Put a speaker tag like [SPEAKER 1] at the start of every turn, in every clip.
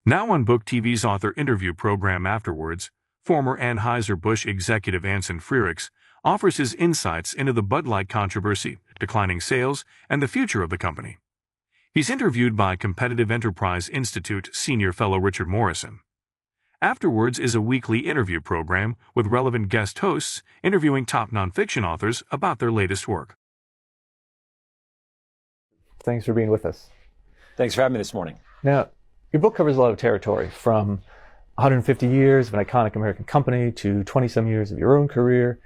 [SPEAKER 1] Now on Book TV's author interview program Afterwards, former Anheuser-Busch executive Anson Frericks offers his insights into the Bud Light controversy, declining sales, and the future of the company. He's interviewed by Competitive Enterprise Institute senior fellow Richard Morrison. Afterwards is a weekly interview program with relevant guest hosts interviewing top nonfiction authors about their latest work.
[SPEAKER 2] Thanks for being with us.
[SPEAKER 3] Thanks for having me this morning.
[SPEAKER 2] Now, your book covers a lot of territory, from 150 years of an iconic American company to 20-some years of your own career,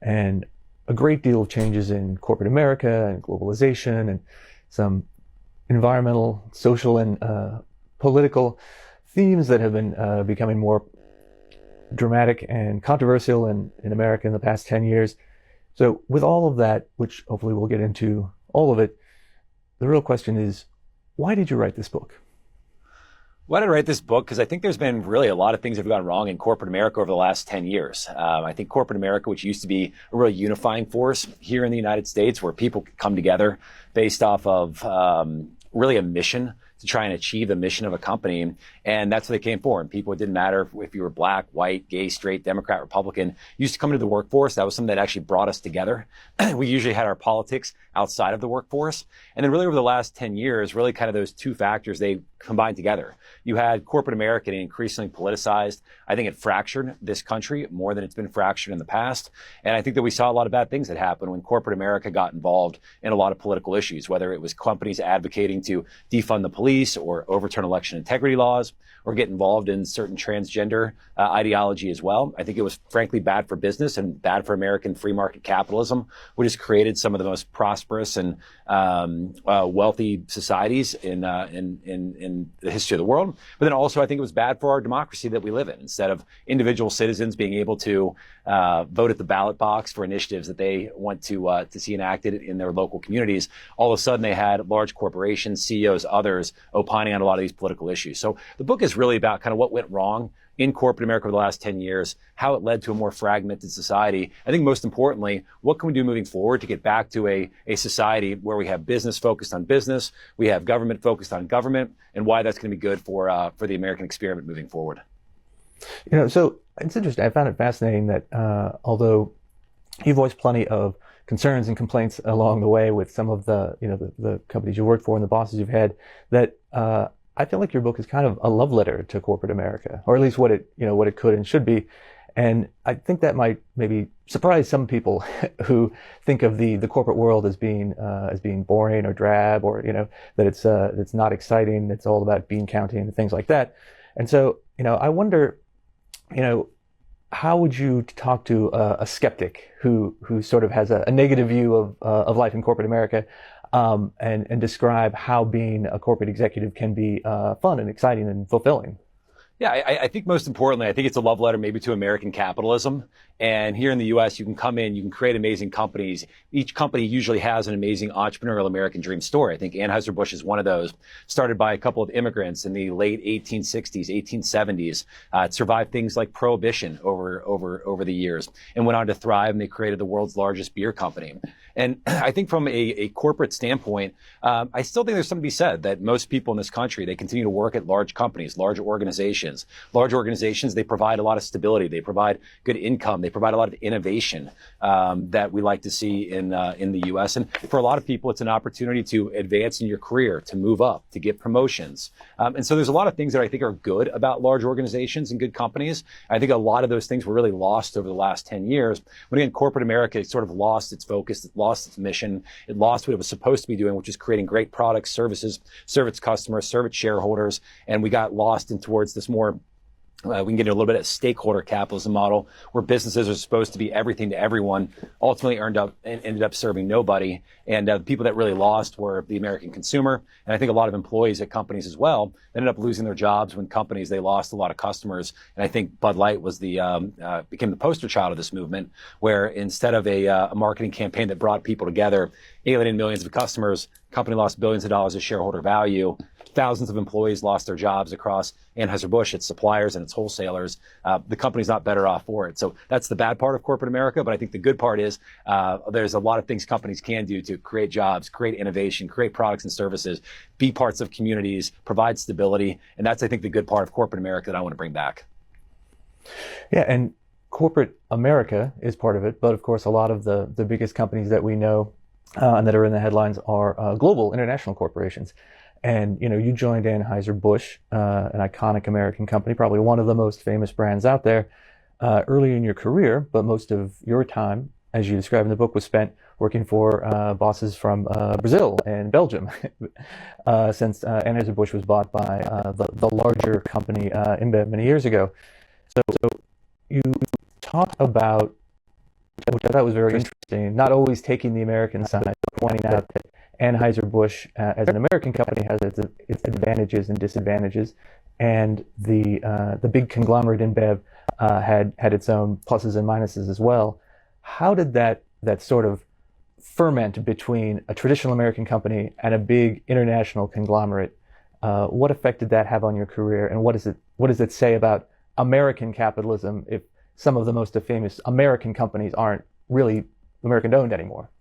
[SPEAKER 2] and a great deal of changes in corporate America and globalization and some environmental, social, and political themes that have been becoming more dramatic and controversial in America in the past 10 years. So with all of that, which hopefully we'll get into all of it, the real question is, why did you write this book?
[SPEAKER 3] Why did I write this book? Because I think there's been really a lot of things that have gone wrong in corporate America over the last 10 years. I think corporate America, which used to be a really unifying force here in the United States, where people could come together based off of really a mission to try and achieve the mission of a company. And that's what they came for. And people, it didn't matter if you were black, white, gay, straight, Democrat, Republican, used to come into the workforce. That was something that actually brought us together. We usually had our politics outside of the workforce. And then really over the last 10 years, really kind of those two factors, they combined together. You had corporate America getting increasingly politicized. I think it fractured this country more than it's been fractured in the past. And I think that we saw a lot of bad things that happened when corporate America got involved in a lot of political issues, whether it was companies advocating to defund the police or overturn election integrity laws or get involved in certain transgender ideology as well. I think it was frankly bad for business and bad for American free market capitalism, which has created some of the most prosperous and wealthy societies in the history of the world. But then also I think it was bad for our democracy that we live in. Instead of individual citizens being able to vote at the ballot box for initiatives that they want to see enacted in their local communities, all of a sudden they had large corporations, CEOs, others opining on a lot of these political issues. So the book is really about kind of what went wrong in corporate America over the last 10 years, how it led to a more fragmented society. I think most importantly, what can we do moving forward to get back to a society where we have business focused on business, we have government focused on government, and why that's going to be good for the American experiment moving forward.
[SPEAKER 2] You know, so it's interesting. I found it fascinating that although you voiced plenty of concerns and complaints along the way with some of the companies you worked for and the bosses you've had, that I feel like your book is kind of a love letter to corporate America, or at least what it could and should be. And I think that might maybe surprise some people who think of the corporate world as being boring or drab, or that it's not exciting. It's all about bean counting and things like that. And so I wonder, how would you talk to a skeptic who sort of has a negative view of life in corporate America, and describe how being a corporate executive can be fun and exciting and fulfilling?
[SPEAKER 3] Yeah, I think most importantly, I think it's a love letter maybe to American capitalism. And here in the U.S., you can come in, you can create amazing companies. Each company usually has an amazing entrepreneurial American dream story. I think Anheuser-Busch is one of those, started by a couple of immigrants in the late 1860s, 1870s. It survived things like Prohibition over the years and went on to thrive, and they created the world's largest beer company. And I think from a corporate standpoint, I still think there's something to be said that most people in this country, they continue to work at large companies, large organizations. Large organizations, they provide a lot of stability. They provide good income. They provide a lot of innovation that we like to see in the U.S. And for a lot of people, it's an opportunity to advance in your career, to move up, to get promotions. And so there's a lot of things that I think are good about large organizations and good companies. I think a lot of those things were really lost over the last 10 years. When again, corporate America sort of lost its focus, it lost its mission, it lost what it was supposed to be doing, which is creating great products, services, serve its customers, serve its shareholders. And we got lost in towards this more we can get into a little bit of stakeholder capitalism model where businesses are supposed to be everything to everyone, ultimately ended up serving nobody. And the people that really lost were the American consumer. And I think a lot of employees at companies as well ended up losing their jobs when companies, they lost a lot of customers. And I think Bud Light was became the poster child of this movement, where instead of a marketing campaign that brought people together, alienating millions of customers, Company lost billions of dollars of shareholder value. Thousands of employees lost their jobs across Anheuser-Busch, its suppliers and its wholesalers. The company's not better off for it. So that's the bad part of corporate America. But I think the good part is there's a lot of things companies can do to create jobs, create innovation, create products and services, be parts of communities, provide stability. And that's, I think, the good part of corporate America that I want to bring back.
[SPEAKER 2] Yeah, and corporate America is part of it. But of course, a lot of the biggest companies that we know and that are in the headlines are global international corporations. And, you joined Anheuser-Busch, an iconic American company, probably one of the most famous brands out there, early in your career. But most of your time, as you describe in the book, was spent working for bosses from Brazil and Belgium, since Anheuser-Busch was bought by the larger company InBev many years ago. So you talk about, which I thought was very interesting, not always taking the American side, but pointing out that Anheuser-Busch, as an American company, has its advantages and disadvantages, and the big conglomerate InBev had its own pluses and minuses as well. How did that sort of ferment between a traditional American company and a big international conglomerate? What effect did that have on your career, and what does it say about American capitalism if some of the most famous American companies aren't really American owned anymore?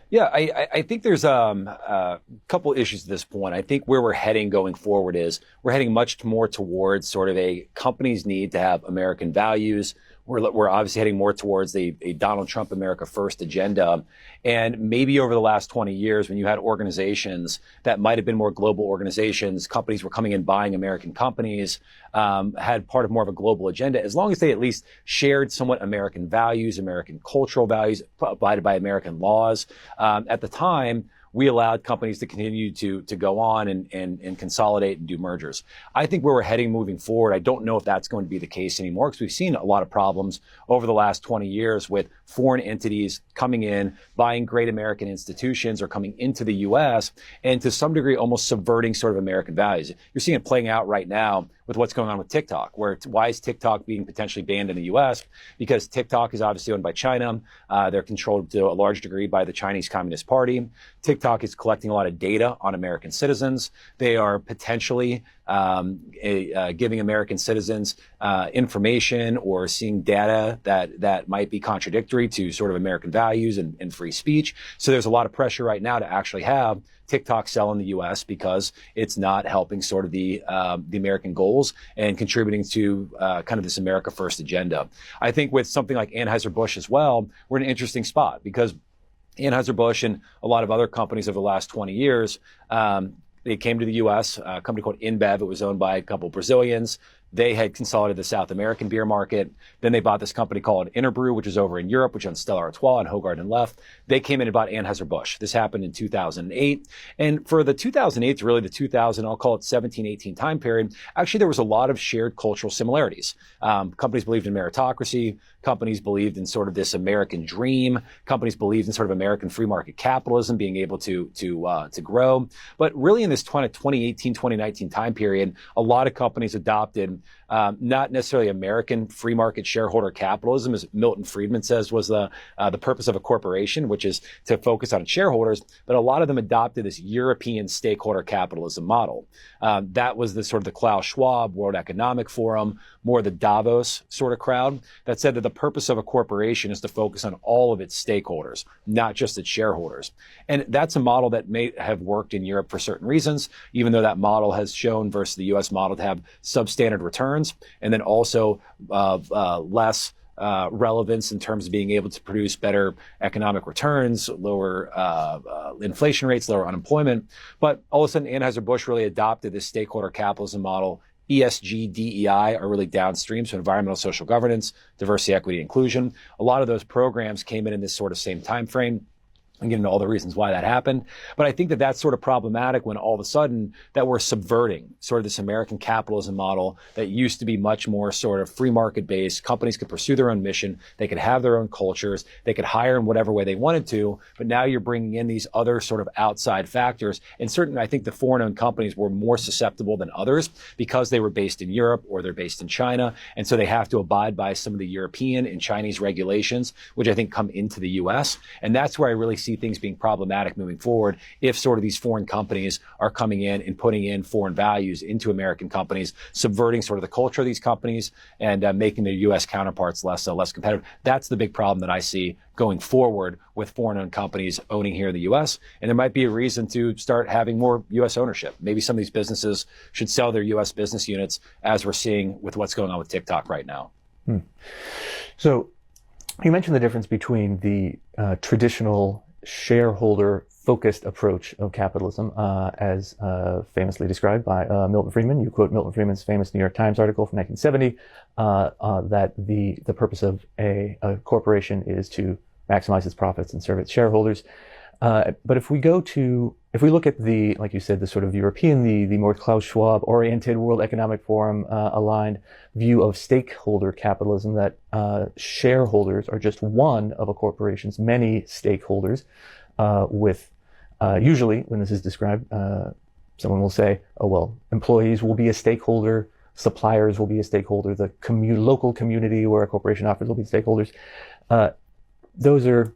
[SPEAKER 3] Yeah, I think there's a couple issues at this point. I think where we're heading going forward is we're heading much more towards sort of a companies need to have American values. We're obviously heading more towards a Donald Trump America First agenda. And maybe over the last 20 years, when you had organizations that might have been more global organizations, companies were coming in buying American companies, had part of more of a global agenda, as long as they at least shared somewhat American values, American cultural values, abided by American laws. At the time, we allowed companies to continue to go on and consolidate and do mergers. I think where we're heading moving forward, I don't know if that's going to be the case anymore, because we've seen a lot of problems over the last 20 years with foreign entities coming in, buying great American institutions or coming into the U.S. and to some degree almost subverting sort of American values. You're seeing it playing out right now with what's going on with TikTok, why is TikTok being potentially banned in the U.S.? Because TikTok is obviously owned by China. They're controlled to a large degree by the Chinese Communist Party. TikTok is collecting a lot of data on American citizens. They are potentially giving American citizens information or seeing data that might be contradictory to sort of American values and free speech. So there's a lot of pressure right now to actually have TikTok sell in the U.S. because it's not helping sort of the American goals and contributing to kind of this America First agenda. I think with something like Anheuser-Busch as well, we're in an interesting spot because Anheuser-Busch and a lot of other companies over the last 20 years, they came to the U.S., a company called InBev. It was owned by a couple of Brazilians. They had consolidated the South American beer market. Then they bought this company called Interbrew, which is over in Europe, which owns Stella Artois and Hoegaarden and Left. They came in and bought Anheuser-Busch. This happened in 2008. And for the 2008 to really the 2000, I'll call it 17, 18 time period, actually there was a lot of shared cultural similarities. Companies believed in meritocracy. Companies believed in sort of this American dream. Companies believed in sort of American free market capitalism, being able to grow. But really in this 2018, 2019 time period, a lot of companies adopted not necessarily American free market shareholder capitalism, as Milton Friedman says was the purpose of a corporation, which is to focus on shareholders. But a lot of them adopted this European stakeholder capitalism model. That was the sort of the Klaus Schwab, World Economic Forum, more the Davos sort of crowd that said that the purpose of a corporation is to focus on all of its stakeholders, not just its shareholders. And that's a model that may have worked in Europe for certain reasons, even though that model has shown versus the U.S. model to have substandard returns, and then also less relevance in terms of being able to produce better economic returns, lower inflation rates, lower unemployment. But all of a sudden, Anheuser-Busch really adopted this stakeholder capitalism model. ESG, DEI are really downstream, so environmental, social governance, diversity, equity, inclusion. A lot of those programs came in this sort of same time frame. and get into all the reasons why that happened. But I think that that's sort of problematic when all of a sudden that we're subverting sort of this American capitalism model that used to be much more sort of free market based. Companies could pursue their own mission. They could have their own cultures. They could hire in whatever way they wanted to. But now you're bringing in these other sort of outside factors. And certainly I think the foreign owned companies were more susceptible than others because they were based in Europe or they're based in China. And so they have to abide by some of the European and Chinese regulations, which I think come into the US. And that's where I really see see things being problematic moving forward if sort of these foreign companies are coming in and putting in foreign values into American companies, subverting sort of the culture of these companies and making their U.S. counterparts less competitive. That's the big problem that I see going forward with foreign-owned companies owning here in the U.S. And there might be a reason to start having more U.S. ownership. Maybe some of these businesses should sell their U.S. business units, as we're seeing with what's going on with TikTok right now.
[SPEAKER 2] So you mentioned the difference between the traditional shareholder-focused approach of capitalism, as famously described by Milton Friedman. You quote Milton Friedman's famous New York Times article from 1970 that the purpose of a corporation is to maximize its profits and serve its shareholders. But if we look at the, like you said, the sort of European, the more Klaus Schwab oriented World Economic Forum aligned view of stakeholder capitalism, that shareholders are just one of a corporation's many stakeholders, with usually when this is described, someone will say, oh, well, employees will be a stakeholder, suppliers will be a stakeholder, the local community where a corporation operates will be stakeholders. Those are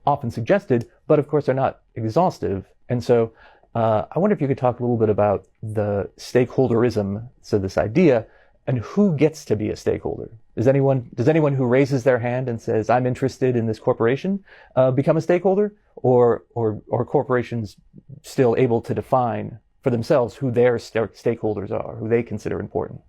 [SPEAKER 2] often suggested, but of course they're not exhaustive. And so I wonder if you could talk a little bit about the stakeholderism, so this idea, and who gets to be a stakeholder. Does anyone who raises their hand and says, I'm interested in this corporation, become a stakeholder? Or corporations still able to define for themselves who their stakeholders are, who they consider important?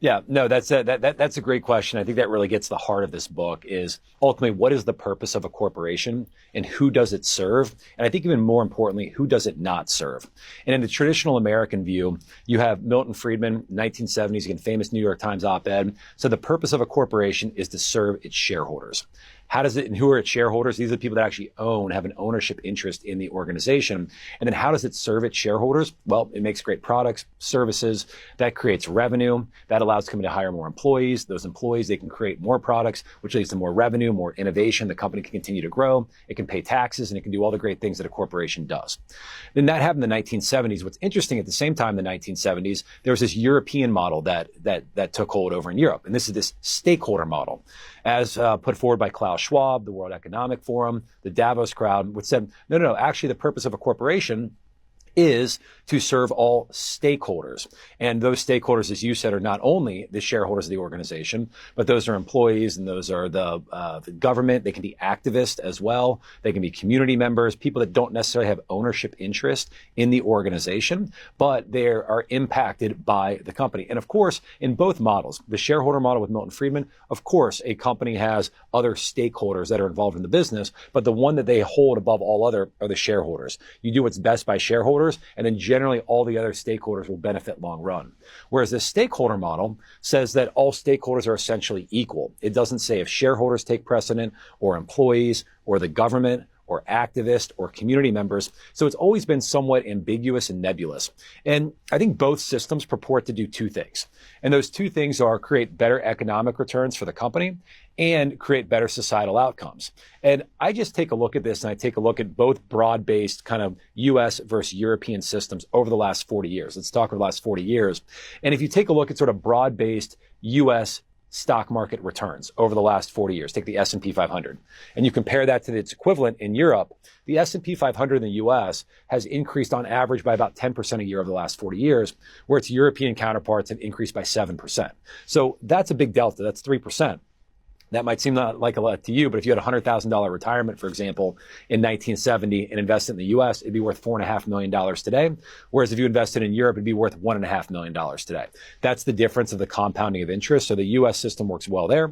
[SPEAKER 3] Yeah, no, that's a great question. I think that really gets the heart of this book is ultimately what is the purpose of a corporation and who does it serve? And I think even more importantly, who does it not serve? And in the traditional American view, you have Milton Friedman, 1970s, again, famous New York Times op-ed. So the purpose of a corporation is to serve its shareholders. How does it, and who are its shareholders? These are the people that actually have an ownership interest in the organization. And then how does it serve its shareholders? Well, it makes great products, services, that creates revenue, that allows the company to hire more employees. Those employees, they can create more products, which leads to more revenue, more innovation. The company can continue to grow. It can pay taxes, and it can do all the great things that a corporation does. Then that happened in the 1970s. What's interesting, at the same time in the 1970s, there was this European model that took hold over in Europe. And this is this stakeholder model, as put forward by Klaus Schwab, the World Economic Forum, the Davos crowd, which said, no, actually the purpose of a corporation is to serve all stakeholders. And those stakeholders, as you said, are not only the shareholders of the organization, but those are employees and those are the government. They can be activists as well. They can be community members, people that don't necessarily have ownership interest in the organization, but they are impacted by the company. And of course, in both models, the shareholder model with Milton Friedman, of course, a company has other stakeholders that are involved in the business, but the one that they hold above all other are the shareholders. You do what's best by shareholders, and then generally all the other stakeholders will benefit long run. Whereas the stakeholder model says that all stakeholders are essentially equal. It doesn't say if shareholders take precedent or employees or the government or activists or community members. So it's always been somewhat ambiguous and nebulous. And I think both systems purport to do two things. And those two things are create better economic returns for the company and create better societal outcomes. And I just take a look at this and I take a look at both broad-based kind of US versus European systems over the last 40 years. Let's talk over the last 40 years. And if you take a look at sort of broad-based US stock market returns over the last 40 years, take the S&P 500, and you compare that to its equivalent in Europe, the S&P 500 in the US has increased on average by about 10% a year over the last 40 years, where its European counterparts have increased by 7%. So that's a big delta. That's 3%. That might seem not like a lot to you, but if you had a $100,000 retirement, for example, in 1970 and invested in the U.S., it'd be worth $4.5 million today. Whereas if you invested in Europe, it'd be worth $1.5 million today. That's the difference of the compounding of interest. So the U.S. system works well there.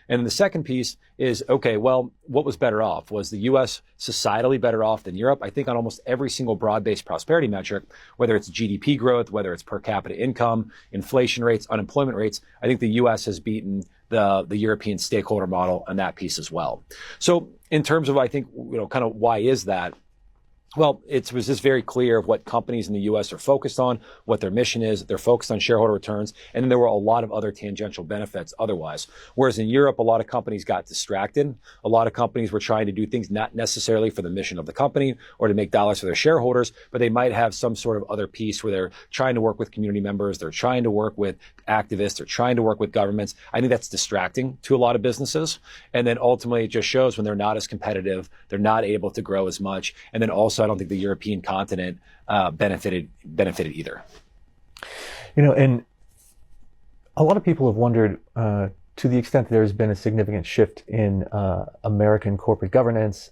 [SPEAKER 3] And then the second piece is, okay, well, what was better off? Was the U.S. societally better off than Europe? I think on almost every single broad-based prosperity metric, whether it's GDP growth, whether it's per capita income, inflation rates, unemployment rates, I think the U.S. has beaten the European stakeholder model on that piece as well. So in terms of, I think, kind of why is that? Well, it was just very clear of what companies in the U.S. are focused on, what their mission is. They're focused on shareholder returns. And then there were a lot of other tangential benefits otherwise. Whereas in Europe, a lot of companies got distracted. A lot of companies were trying to do things not necessarily for the mission of the company or to make dollars for their shareholders, but they might have some sort of other piece where they're trying to work with community members. They're trying to work with activists. They're trying to work with governments. I think that's distracting to a lot of businesses. And then ultimately it just shows when they're not as competitive, they're not able to grow as much. And then also I don't think the European continent benefited either.
[SPEAKER 2] And a lot of people have wondered, to the extent that there's been a significant shift in American corporate governance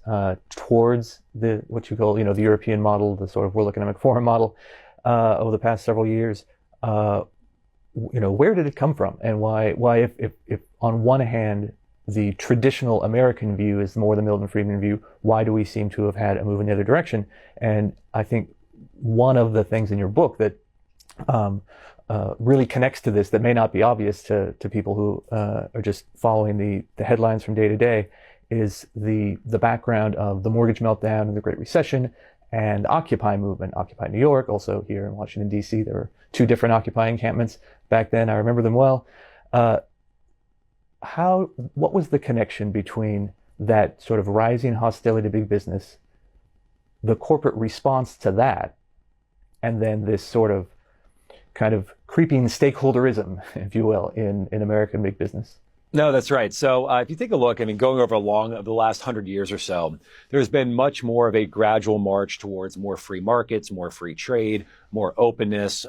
[SPEAKER 2] towards what you call, the European model, the sort of World Economic Forum model over the past several years. Where did it come from, and why? If on one hand the traditional American view is more the Milton Friedman view, why do we seem to have had a move in the other direction? And I think one of the things in your book that really connects to this, that may not be obvious to people who are just following the headlines from day to day, is the background of the mortgage meltdown and the Great Recession and the Occupy movement. Occupy New York, also here in Washington, D.C. There were 2 different Occupy encampments back then. I remember them well. What was the connection between that sort of rising hostility to big business, the corporate response to that, and then this sort of kind of creeping stakeholderism, if you will, in American big business?
[SPEAKER 3] No, that's right. So if you take a look, going over the last 100 years or so, there's been much more of a gradual march towards more free markets, more free trade, more openness,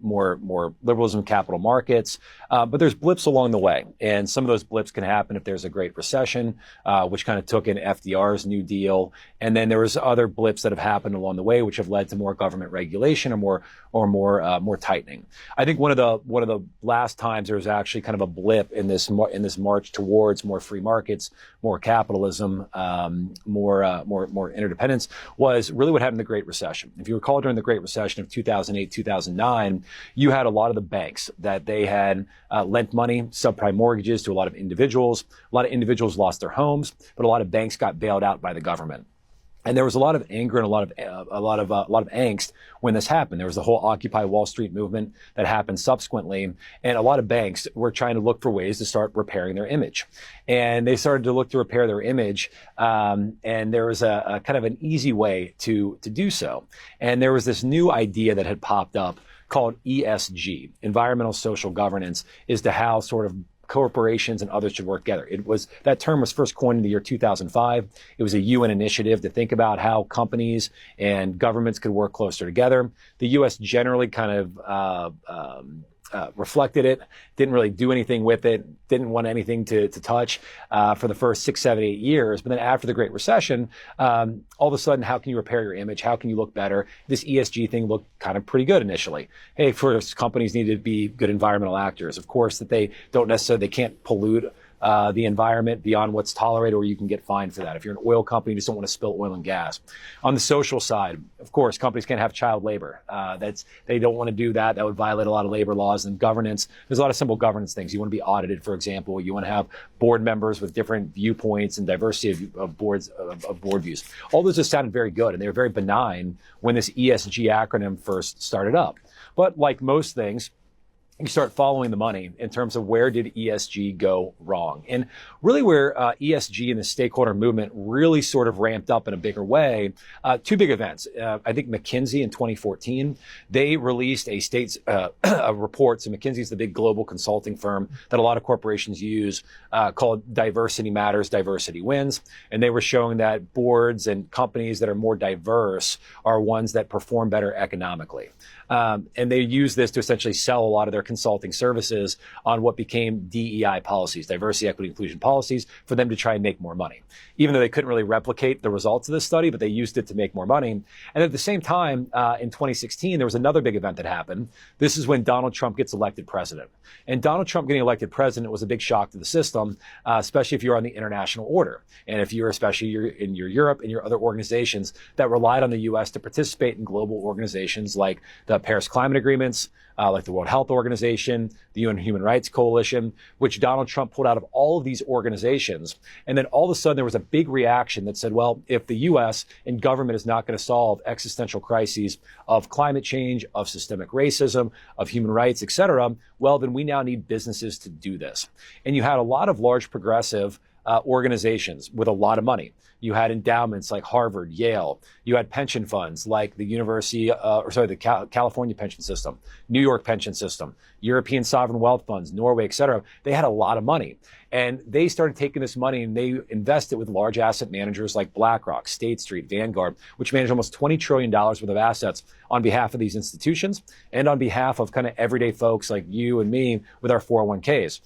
[SPEAKER 3] more liberalism in capital markets. But there's blips along the way. And some of those blips can happen if there's a Great Recession, which kind of took in FDR's New Deal. And then there was other blips that have happened along the way, which have led to more government regulation or more tightening. I think one of the last times there was actually kind of a blip in this march towards more free markets, more capitalism, more interdependence was really what happened in the Great Recession. If you recall, during the Great Recession of 2008, 2009, you had a lot of the banks that they had lent money, subprime mortgages to a lot of individuals. A lot of individuals lost their homes, but a lot of banks got bailed out by the government. And there was a lot of anger and a lot of angst when this happened. There was the whole Occupy Wall Street movement that happened subsequently, and a lot of banks were trying to look for ways to start repairing their image. And they started to look to repair their image, and there was a kind of an easy way to do so. And there was this new idea that had popped up called ESG, environmental social governance, as to how sort of corporations and others should work together. That term was first coined in the year 2005. It was a UN initiative to think about how companies and governments could work closer together. The U.S. generally kind of reflected it, didn't really do anything with it, didn't want anything to touch for the first 6, 7, 8 years. But then after the Great Recession, all of a sudden, how can you repair your image? How can you look better? This ESG thing looked kind of pretty good initially. Hey, first, companies need to be good environmental actors. Of course, that they can't pollute the environment beyond what's tolerated, or you can get fined for that. If you're an oil company, you just don't want to spill oil and gas. On the social side, of course, companies can't have child labor. They don't want to do that. That would violate a lot of labor laws. And governance, there's a lot of simple governance things. You want to be audited, for example. You want to have board members with different viewpoints and diversity of board views. All those just sounded very good, and they were very benign when this ESG acronym first started up. But like most things, you start following the money in terms of where did ESG go wrong. And really where ESG and the stakeholder movement really sort of ramped up in a bigger way, 2 big events. I think McKinsey in 2014, they released a report. So McKinsey is the big global consulting firm that a lot of corporations use called Diversity Matters, Diversity Wins. And they were showing that boards and companies that are more diverse are ones that perform better economically. And they use this to essentially sell a lot of their consulting services on what became DEI policies, diversity, equity, inclusion policies, for them to try and make more money. Even though they couldn't really replicate the results of this study, but they used it to make more money. And at the same time, in 2016, there was another big event that happened. This is when Donald Trump gets elected president. And Donald Trump getting elected president was a big shock to the system, especially if you're on the international order. And if you're in your Europe and your other organizations that relied on the U.S. to participate in global organizations like the Paris Climate Agreements, like the World Health Organization, the UN Human Rights Coalition, which Donald Trump pulled out of all of these organizations. And then all of a sudden there was a big reaction that said, well, if the U.S. and government is not going to solve existential crises of climate change, of systemic racism, of human rights, et cetera, well, then we now need businesses to do this. And you had a lot of large progressive organizations with a lot of money. You had endowments like Harvard, Yale. You had pension funds like the California pension system, New York pension system, European sovereign wealth funds, Norway, et cetera. They had a lot of money. And they started taking this money and they invested with large asset managers like BlackRock, State Street, Vanguard, which managed almost $20 trillion worth of assets on behalf of these institutions and on behalf of kind of everyday folks like you and me with our 401ks.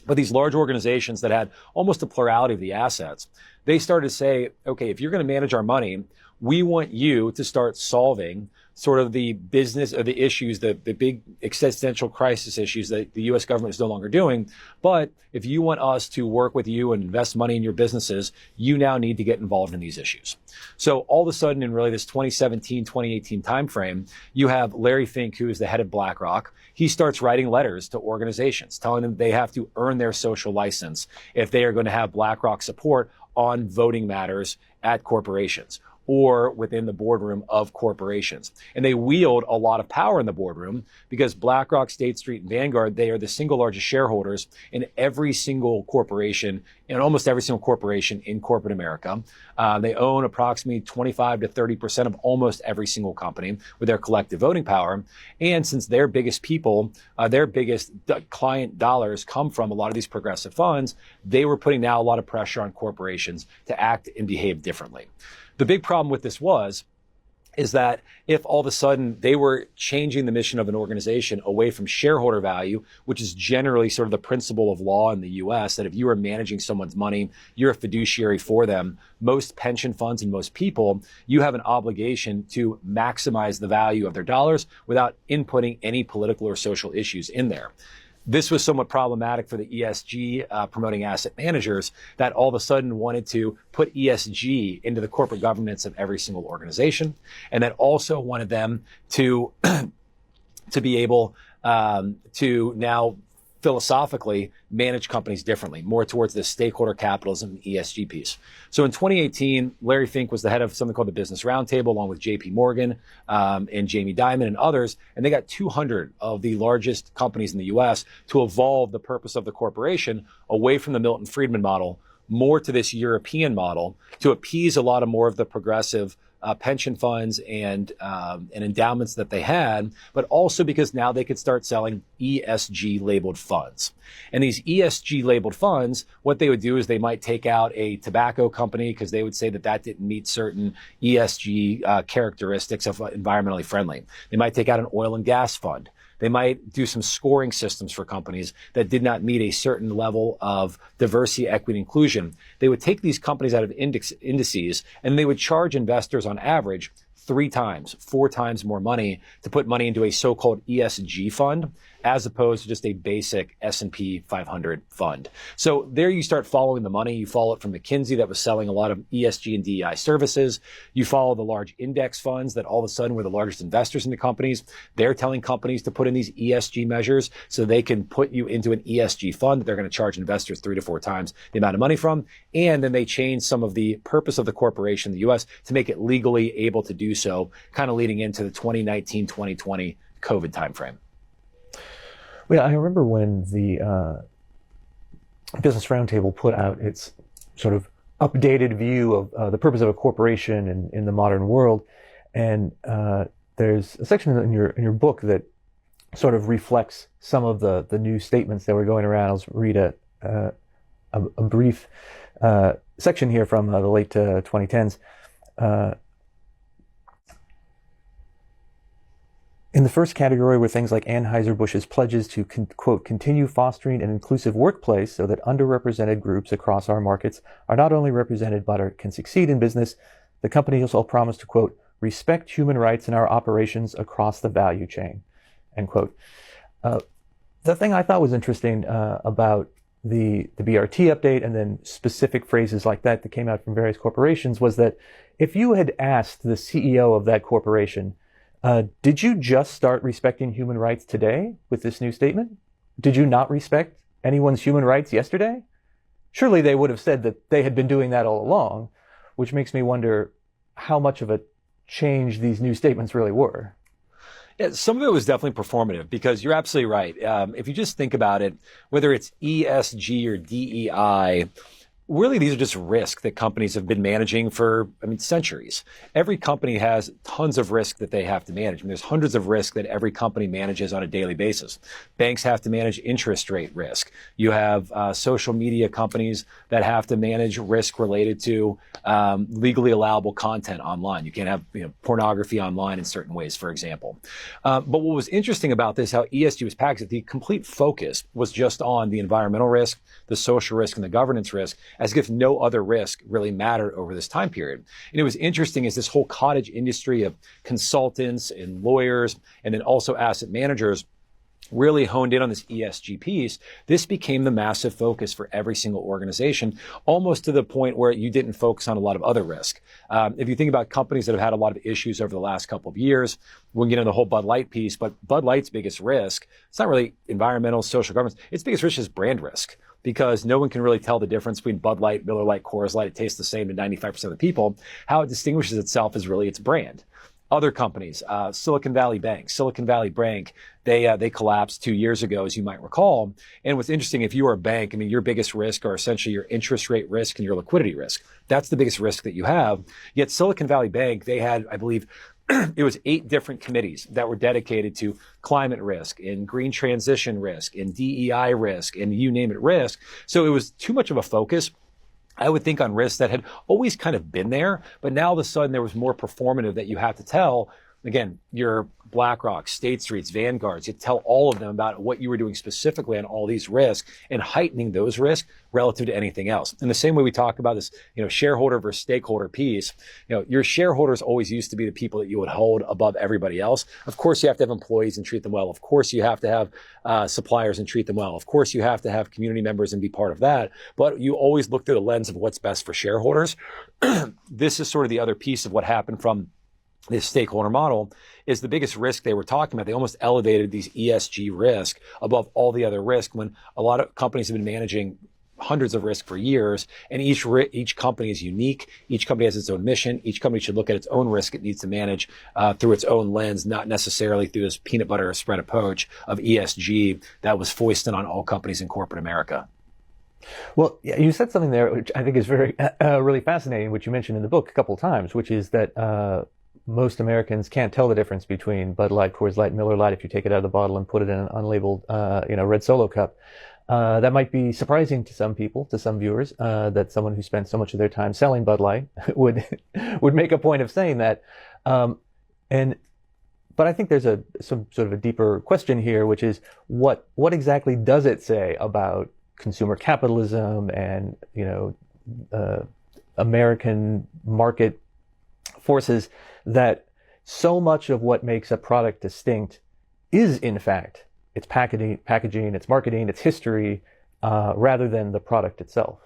[SPEAKER 3] But these large organizations that had almost a plurality of the assets, they started to say, okay, if you're going to manage our money, we want you to start solving sort of the business or the issues, the big existential crisis issues that the U.S. government is no longer doing. But if you want us to work with you and invest money in your businesses, you now need to get involved in these issues. So all of a sudden, in really this 2017, 2018 timeframe, you have Larry Fink, who is the head of BlackRock. He starts writing letters to organizations telling them they have to earn their social license if they are going to have BlackRock support on voting matters at corporations or within the boardroom of corporations. And they wield a lot of power in the boardroom because BlackRock, State Street, and Vanguard, they are the single largest shareholders in every single corporation, in almost every single corporation in corporate America. They own approximately 25 to 30% of almost every single company with their collective voting power. And since their biggest people, their biggest client dollars come from a lot of these progressive funds, they were putting now a lot of pressure on corporations to act and behave differently. The big problem with this is that if all of a sudden they were changing the mission of an organization away from shareholder value, which is generally sort of the principle of law in the US, that if you are managing someone's money, you're a fiduciary for them. Most pension funds and most people, you have an obligation to maximize the value of their dollars without inputting any political or social issues in there. This was somewhat problematic for the ESG promoting asset managers that all of a sudden wanted to put ESG into the corporate governance of every single organization, and that also wanted them to be able to now philosophically manage companies differently, more towards the stakeholder capitalism and ESG piece. So in 2018, Larry Fink was the head of something called the Business Roundtable, along with JP Morgan and Jamie Dimon and others. And they got 200 of the largest companies in the US to evolve the purpose of the corporation away from the Milton Friedman model, more to this European model, to appease a lot of more of the progressive pension funds and endowments that they had, but also because now they could start selling ESG labeled funds. And these ESG labeled funds, what they would do is they might take out a tobacco company because they would say that that didn't meet certain ESG characteristics of environmentally friendly. They might take out an oil and gas fund. They might do some scoring systems for companies that did not meet a certain level of diversity, equity, inclusion. They would take these companies out of indices and they would charge investors on average 3 times, 4 times more money to put money into a so-called ESG fund as opposed to just a basic S&P 500 fund. So there you start following the money. You follow it from McKinsey that was selling a lot of ESG and DEI services. You follow the large index funds that all of a sudden were the largest investors in the companies. They're telling companies to put in these ESG measures so they can put you into an ESG fund that they're going to charge investors 3 to 4 times the amount of money from. And then they change some of the purpose of the corporation in the US to make it legally able to do so, kind of leading into the 2019, 2020 COVID timeframe.
[SPEAKER 2] Well, I remember when the Business Roundtable put out its sort of updated view of the purpose of a corporation in the modern world, and there's a section in your book that sort of reflects some of the new statements that were going around. I'll read a brief section here from the late 2010s. In the first category were things like Anheuser-Busch's pledges to, quote, continue fostering an inclusive workplace so that underrepresented groups across our markets are not only represented but can succeed in business. The company also promised to, quote, respect human rights in our operations across the value chain, end quote. The thing I thought was interesting about the BRT update and then specific phrases like that came out from various corporations was that if you had asked the CEO of that corporation, did you just start respecting human rights today with this new statement? Did you not respect anyone's human rights yesterday? Surely they would have said that they had been doing that all along, which makes me wonder how much of a change these new statements really were.
[SPEAKER 3] Yeah, some of it was definitely performative because you're absolutely right. If you just think about it, whether it's ESG or DEI, Really, these are just risks that companies have been managing for, centuries. Every company has tons of risk that they have to manage. There's hundreds of risks that every company manages on a daily basis. Banks have to manage interest rate risk. You have social media companies that have to manage risk related to legally allowable content online. You can't have pornography online in certain ways, for example. But what was interesting about this, how ESG was packaged, the complete focus was just on the environmental risk, the social risk, and the governance risk, as if no other risk really mattered over this time period. And it was interesting as this whole cottage industry of consultants and lawyers and then also asset managers really honed in on this ESG piece, this became the massive focus for every single organization, almost to the point where you didn't focus on a lot of other risk. If you think about companies that have had a lot of issues over the last couple of years, we'll get into the whole Bud Light piece, but Bud Light's biggest risk, it's not really environmental, social governance, its biggest risk is brand risk, because no one can really tell the difference between Bud Light, Miller Lite, Coors Light. It tastes the same to 95% of the people. How it distinguishes itself is really its brand. Other companies, Silicon Valley Bank, they collapsed 2 years ago, as you might recall. And what's interesting, if you are a bank, your biggest risk are essentially your interest rate risk and your liquidity risk. That's the biggest risk that you have. Yet Silicon Valley Bank, they had, I believe, it was 8 different committees that were dedicated to climate risk and green transition risk and DEI risk and you name it risk. So it was too much of a focus, I would think, on risks that had always kind of been there, but now all of a sudden there was more performative that you have to tell. Again, your BlackRock, State Streets, Vanguards, you tell all of them about what you were doing specifically on all these risks and heightening those risks relative to anything else. In the same way we talk about this, shareholder versus stakeholder piece, your shareholders always used to be the people that you would hold above everybody else. Of course, you have to have employees and treat them well. Of course, you have to have suppliers and treat them well. Of course, you have to have community members and be part of that. But you always look through the lens of what's best for shareholders. This is sort of the other piece of what happened from this stakeholder model is the biggest risk they were talking about. They almost elevated these ESG risk above all the other risk when a lot of companies have been managing hundreds of risks for years, and each company is unique. Each company has its own mission. Each company should look at its own risk it needs to manage through its own lens, not necessarily through this peanut butter spread approach of ESG that was foisted on all companies in corporate America.
[SPEAKER 2] Well, you said something there which I think is very, really fascinating, which you mentioned in the book a couple of times, which is that most Americans can't tell the difference between Bud Light, Coors Light, Miller Lite if you take it out of the bottle and put it in an unlabeled, red Solo cup. That might be surprising to some people, to some viewers, that someone who spent so much of their time selling Bud Light would make a point of saying that. But I think there's some sort of a deeper question here, which is what exactly does it say about consumer capitalism and American market forces that so much of what makes a product distinct is in fact its packaging, its marketing, its history, rather than the product itself?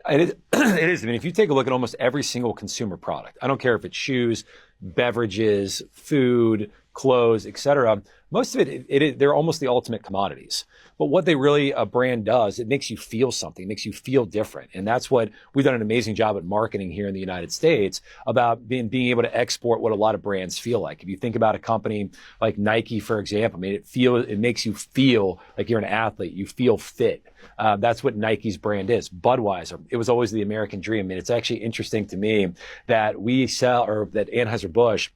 [SPEAKER 3] It is. If you take a look at almost every single consumer product, I don't care if it's shoes, beverages, food, clothes, etc. Most of it, they're almost the ultimate commodities. But what they really, a brand does, it makes you feel something, it makes you feel different. And that's what we've done an amazing job at marketing here in the United States about being able to export what a lot of brands feel like. If you think about a company like Nike, for example, it makes you feel like you're an athlete, you feel fit. That's what Nike's brand is. Budweiser, it was always the American dream. It's actually interesting to me that that Anheuser-Busch,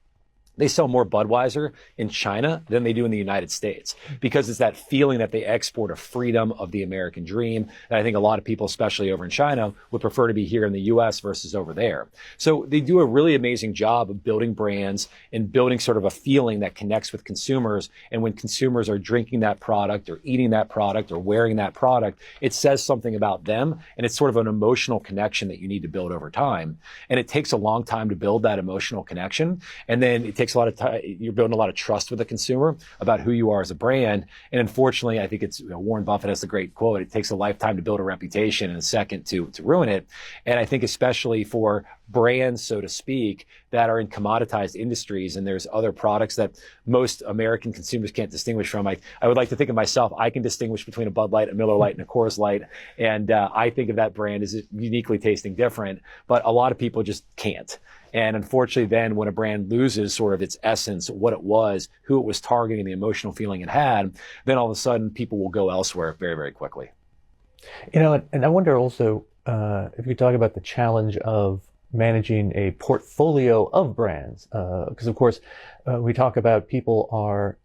[SPEAKER 3] they sell more Budweiser in China than they do in the United States, because it's that feeling that they export of freedom, of the American dream. And I think a lot of people, especially over in China, would prefer to be here in the US versus over there. So they do a really amazing job of building brands and building sort of a feeling that connects with consumers. And when consumers are drinking that product or eating that product or wearing that product, it says something about them. And it's sort of an emotional connection that you need to build over time. And it takes a long time to build that emotional connection. And then it takes a lot of time. You're building a lot of trust with the consumer about who you are as a brand. And unfortunately, I think it's Warren Buffett has the great quote: "It takes a lifetime to build a reputation and a second to ruin it." And I think especially for brands, so to speak, that are in commoditized industries, and there's other products that most American consumers can't distinguish from. I would like to think of myself, I can distinguish between a Bud Light, a Miller Lite, and a Coors Light. And I think of that brand as uniquely tasting different, but a lot of people just can't. And unfortunately, then when a brand loses sort of its essence, what it was, who it was targeting, the emotional feeling it had, then all of a sudden people will go elsewhere very, very quickly.
[SPEAKER 2] And I wonder also if you could talk about the challenge of managing a portfolio of brands, because of course we talk about people are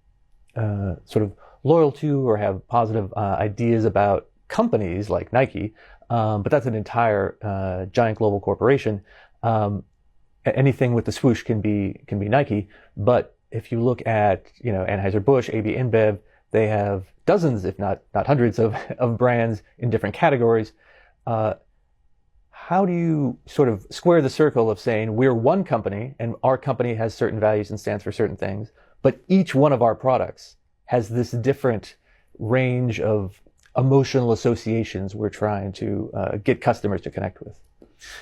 [SPEAKER 2] sort of loyal to or have positive ideas about companies like Nike, but that's an entire giant global corporation. Anything with the swoosh can be Nike, but if you look at Anheuser-Busch, AB InBev, they have dozens, if not hundreds, of brands in different categories. How do you sort of square the circle of saying we're one company and our company has certain values and stands for certain things, but each one of our products has this different range of emotional associations we're trying to get customers to connect with?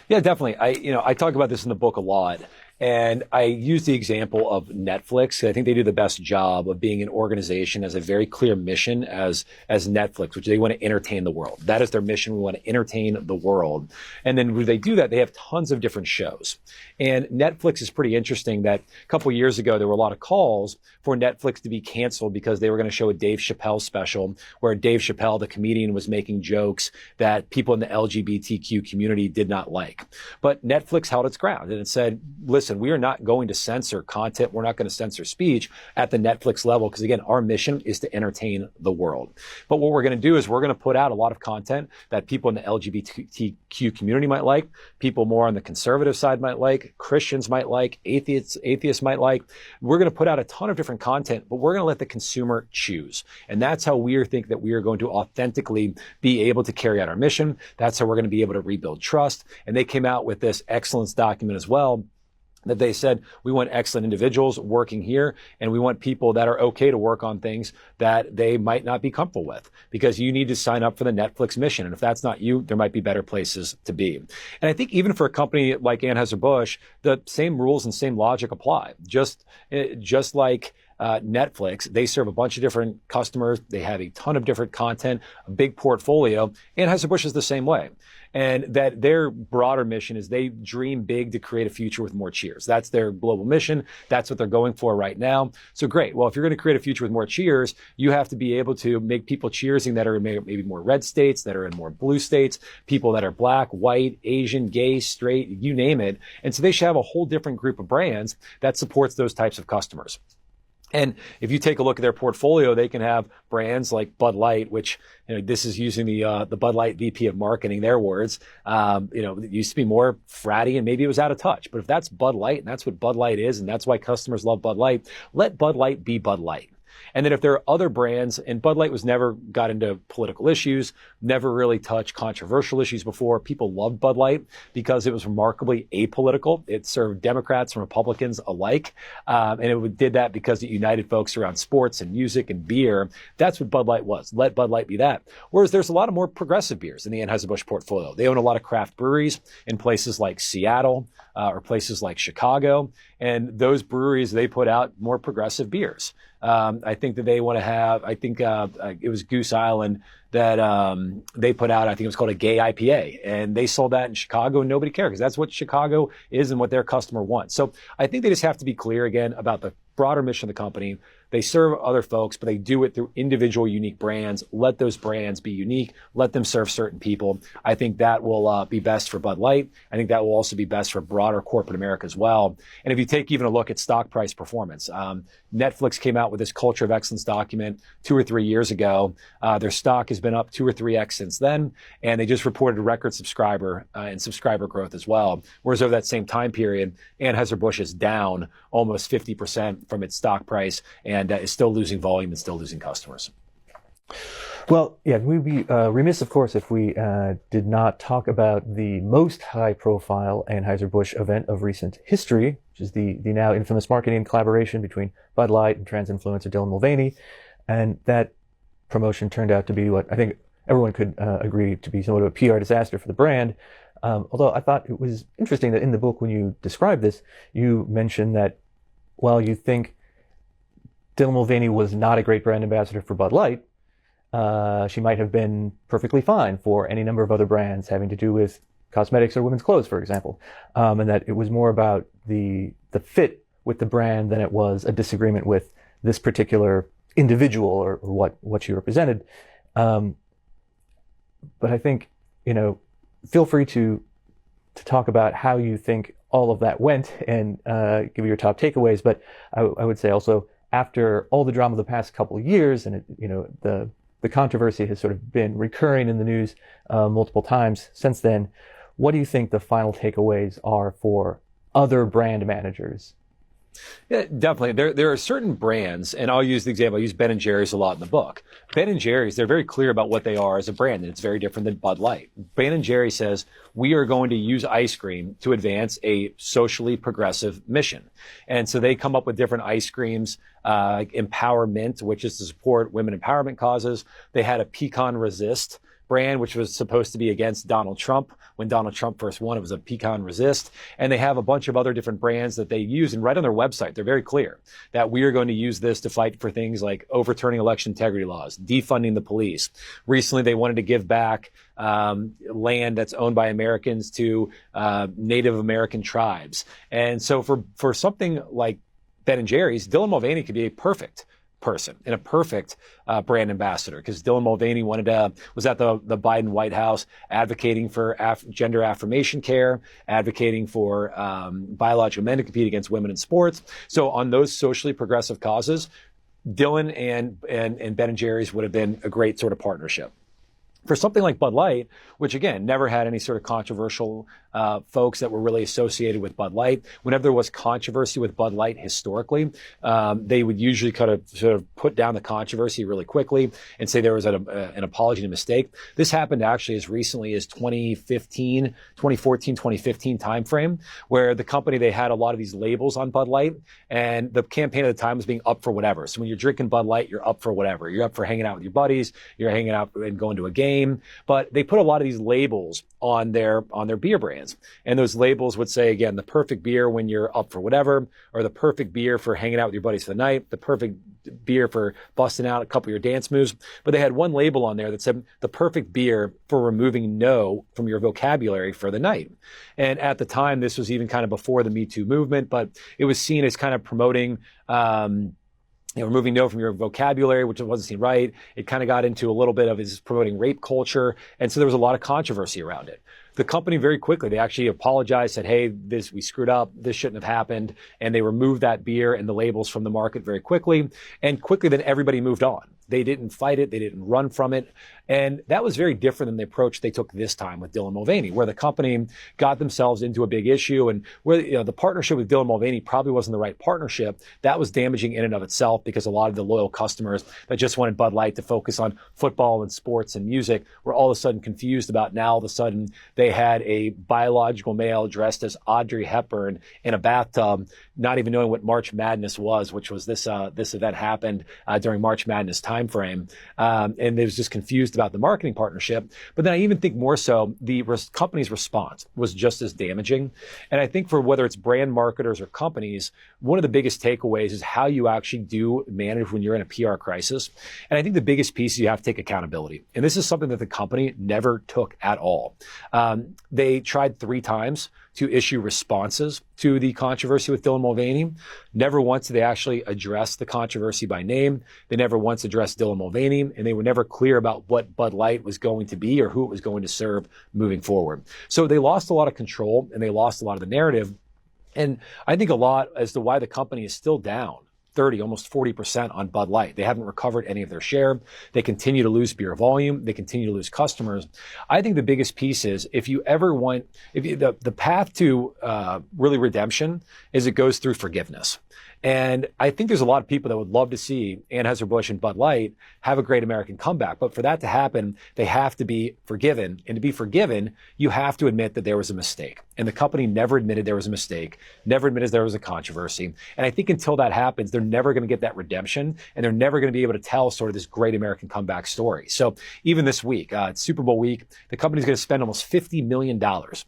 [SPEAKER 3] Yeah, definitely. I talk about this in the book a lot. And I use the example of Netflix. I think they do the best job of being an organization as a very clear mission as Netflix, which they want to entertain the world. That is their mission. We want to entertain the world. And then when they do that, they have tons of different shows. And Netflix is pretty interesting that a couple of years ago, there were a lot of calls for Netflix to be canceled because they were going to show a Dave Chappelle special where Dave Chappelle, the comedian, was making jokes that people in the LGBTQ community did not like. But Netflix held its ground and it said, listen, we are not going to censor content. We're not going to censor speech at the Netflix level because, again, our mission is to entertain the world. But what we're going to do is we're going to put out a lot of content that people in the LGBTQ community might like, people more on the conservative side might like, Christians might like, atheists might like. We're going to put out a ton of different content, but we're going to let the consumer choose. And that's how we think that we are going to authentically be able to carry out our mission. That's how we're going to be able to rebuild trust. And they came out with this excellence document as well, that they said, we want excellent individuals working here, and we want people that are okay to work on things that they might not be comfortable with, because you need to sign up for the Netflix mission. And if that's not you, there might be better places to be. And I think even for a company like Anheuser-Busch, the same rules and same logic apply. Just like Netflix, they serve a bunch of different customers. They have a ton of different content, a big portfolio. Anheuser-Busch is the same way. And that their broader mission is they dream big to create a future with more cheers. That's their global mission. That's what they're going for right now. So great. Well, if you're going to create a future with more cheers, you have to be able to make people cheersing that are in maybe more red states, that are in more blue states, people that are black, white, Asian, gay, straight, you name it. And so they should have a whole different group of brands that supports those types of customers. And if you take a look at their portfolio, they can have brands like Bud Light, which, this is using the Bud Light VP of marketing, their words. It used to be more fratty and maybe it was out of touch. But if that's Bud Light and that's what Bud Light is, and that's why customers love Bud Light, let Bud Light be Bud Light. And then if there are other brands, and Bud Light never got into political issues, never really touched controversial issues before. People loved Bud Light because it was remarkably apolitical. It served Democrats and Republicans alike. And it did that because it united folks around sports and music and beer. That's what Bud Light was. Let Bud Light be that. Whereas there's a lot of more progressive beers in the Anheuser-Busch portfolio. They own a lot of craft breweries in places like Seattle or places like Chicago. And those breweries, they put out more progressive beers. I think that they want to have, it was Goose Island that they put out, I think it was called a gay IPA. And they sold that in Chicago and nobody cared because that's what Chicago is and what their customer wants. So I think they just have to be clear again about the broader mission of the company. They serve other folks, but they do it through individual unique brands. Let those brands be unique. Let them serve certain people. I think that will be best for Bud Light. I think that will also be best for broader corporate America as well. And if you take even a look at stock price performance, Netflix came out with this Culture of Excellence document 2 or 3 years ago. Their stock has been up 2 or 3x since then, and they just reported a record subscriber and subscriber growth as well. Whereas over that same time period, Anheuser-Busch is down almost 50% from its stock price and is still losing volume and still losing customers.
[SPEAKER 2] Well, yeah, we'd be remiss, of course, if we did not talk about the most high-profile Anheuser-Busch event of recent history, which is the now infamous marketing collaboration between Bud Light and trans influencer Dylan Mulvaney. And that promotion turned out to be what I think everyone could agree to be somewhat of a PR disaster for the brand. Although I thought it was interesting that in the book, when you described this, you mentioned that while you think Dylan Mulvaney was not a great brand ambassador for Bud Light, she might have been perfectly fine for any number of other brands having to do with cosmetics or women's clothes, for example. And that it was more about the fit with the brand than it was a disagreement with this particular individual or what she represented. but I think, feel free to talk about how you think all of that went and give your top takeaways. But I would say also, after all the drama of the past couple of years, and the controversy has sort of been recurring in the news multiple times since then, what do you think the final takeaways are for other brand managers?
[SPEAKER 3] Yeah, definitely. There are certain brands, and I'll use the example. I use Ben & Jerry's a lot in the book. Ben & Jerry's, they're very clear about what they are as a brand, and it's very different than Bud Light. Ben & Jerry says, we are going to use ice cream to advance a socially progressive mission. And so they come up with different ice creams, Empowerment, which is to support women empowerment causes. They had a Pecan Resist brand, which was supposed to be against Donald Trump. When Donald Trump first won, it was a Pecan Resist. And they have a bunch of other different brands that they use. And right on their website, they're very clear that we are going to use this to fight for things like overturning election integrity laws, defunding the police. Recently, they wanted to give back land that's owned by Americans to Native American tribes. And so for something like Ben & Jerry's, Dylan Mulvaney could be a perfect person and a perfect brand ambassador, because Dylan Mulvaney was at the Biden White House advocating for gender affirmation care, advocating for biological men to compete against women in sports. So on those socially progressive causes, Dylan and Ben & Jerry's would have been a great sort of partnership. For something like Bud Light, which again never had any sort of controversial folks that were really associated with Bud Light, whenever there was controversy with Bud Light historically, they would usually kind of sort of put down the controversy really quickly and say there was an apology and a mistake. This happened actually as recently as 2014, 2015 timeframe, where the company, they had a lot of these labels on Bud Light, and the campaign at the time was being up for whatever. So when you're drinking Bud Light, you're up for whatever. You're up for hanging out with your buddies, you're hanging out and going to a game. But they put a lot of these labels on their beer brands. And those labels would say, again, the perfect beer when you're up for whatever, or the perfect beer for hanging out with your buddies for the night, the perfect beer for busting out a couple of your dance moves. But they had one label on there that said the perfect beer for removing no from your vocabulary for the night. And at the time, this was even kind of before the Me Too movement, but it was seen as kind of promoting removing no from your vocabulary, which wasn't seen right. It kind of got into a little bit of is promoting rape culture. And so there was a lot of controversy around it. The company very quickly, they actually apologized, said, hey, we screwed up. This shouldn't have happened. And they removed that beer and the labels from the market very quickly. And quickly then everybody moved on. They didn't fight it. They didn't run from it. And that was very different than the approach they took this time with Dylan Mulvaney, where the company got themselves into a big issue, and where the partnership with Dylan Mulvaney probably wasn't the right partnership. That was damaging in and of itself, because a lot of the loyal customers that just wanted Bud Light to focus on football and sports and music were all of a sudden confused about now all of a sudden they had a biological male dressed as Audrey Hepburn in a bathtub, not even knowing what March Madness was, which was this event happened during March Madness timeframe. And they was just confused about the marketing partnership. But then I even think more so, the company's response was just as damaging. And I think for whether it's brand marketers or companies, one of the biggest takeaways is how you actually do manage when you're in a PR crisis. And I think the biggest piece is you have to take accountability. And this is something that the company never took at all. They tried 3 times to issue responses to the controversy with Dylan Mulvaney. Never once did they actually address the controversy by name. They never once addressed Dylan Mulvaney, and they were never clear about what Bud Light was going to be or who it was going to serve moving forward. So they lost a lot of control, and they lost a lot of the narrative. And I think a lot as to why the company is still down 30, almost 40% on Bud Light. They haven't recovered any of their share. They continue to lose beer volume. They continue to lose customers. I think the biggest piece is the path to really redemption is it goes through forgiveness. And I think there's a lot of people that would love to see Anheuser-Busch and Bud Light have a great American comeback. But for that to happen, they have to be forgiven. And to be forgiven, you have to admit that there was a mistake. And the company never admitted there was a mistake, never admitted there was a controversy. And I think until that happens, they're never going to get that redemption, and they're never going to be able to tell sort of this great American comeback story. So even this week, it's Super Bowl week, the company's going to spend almost $50 million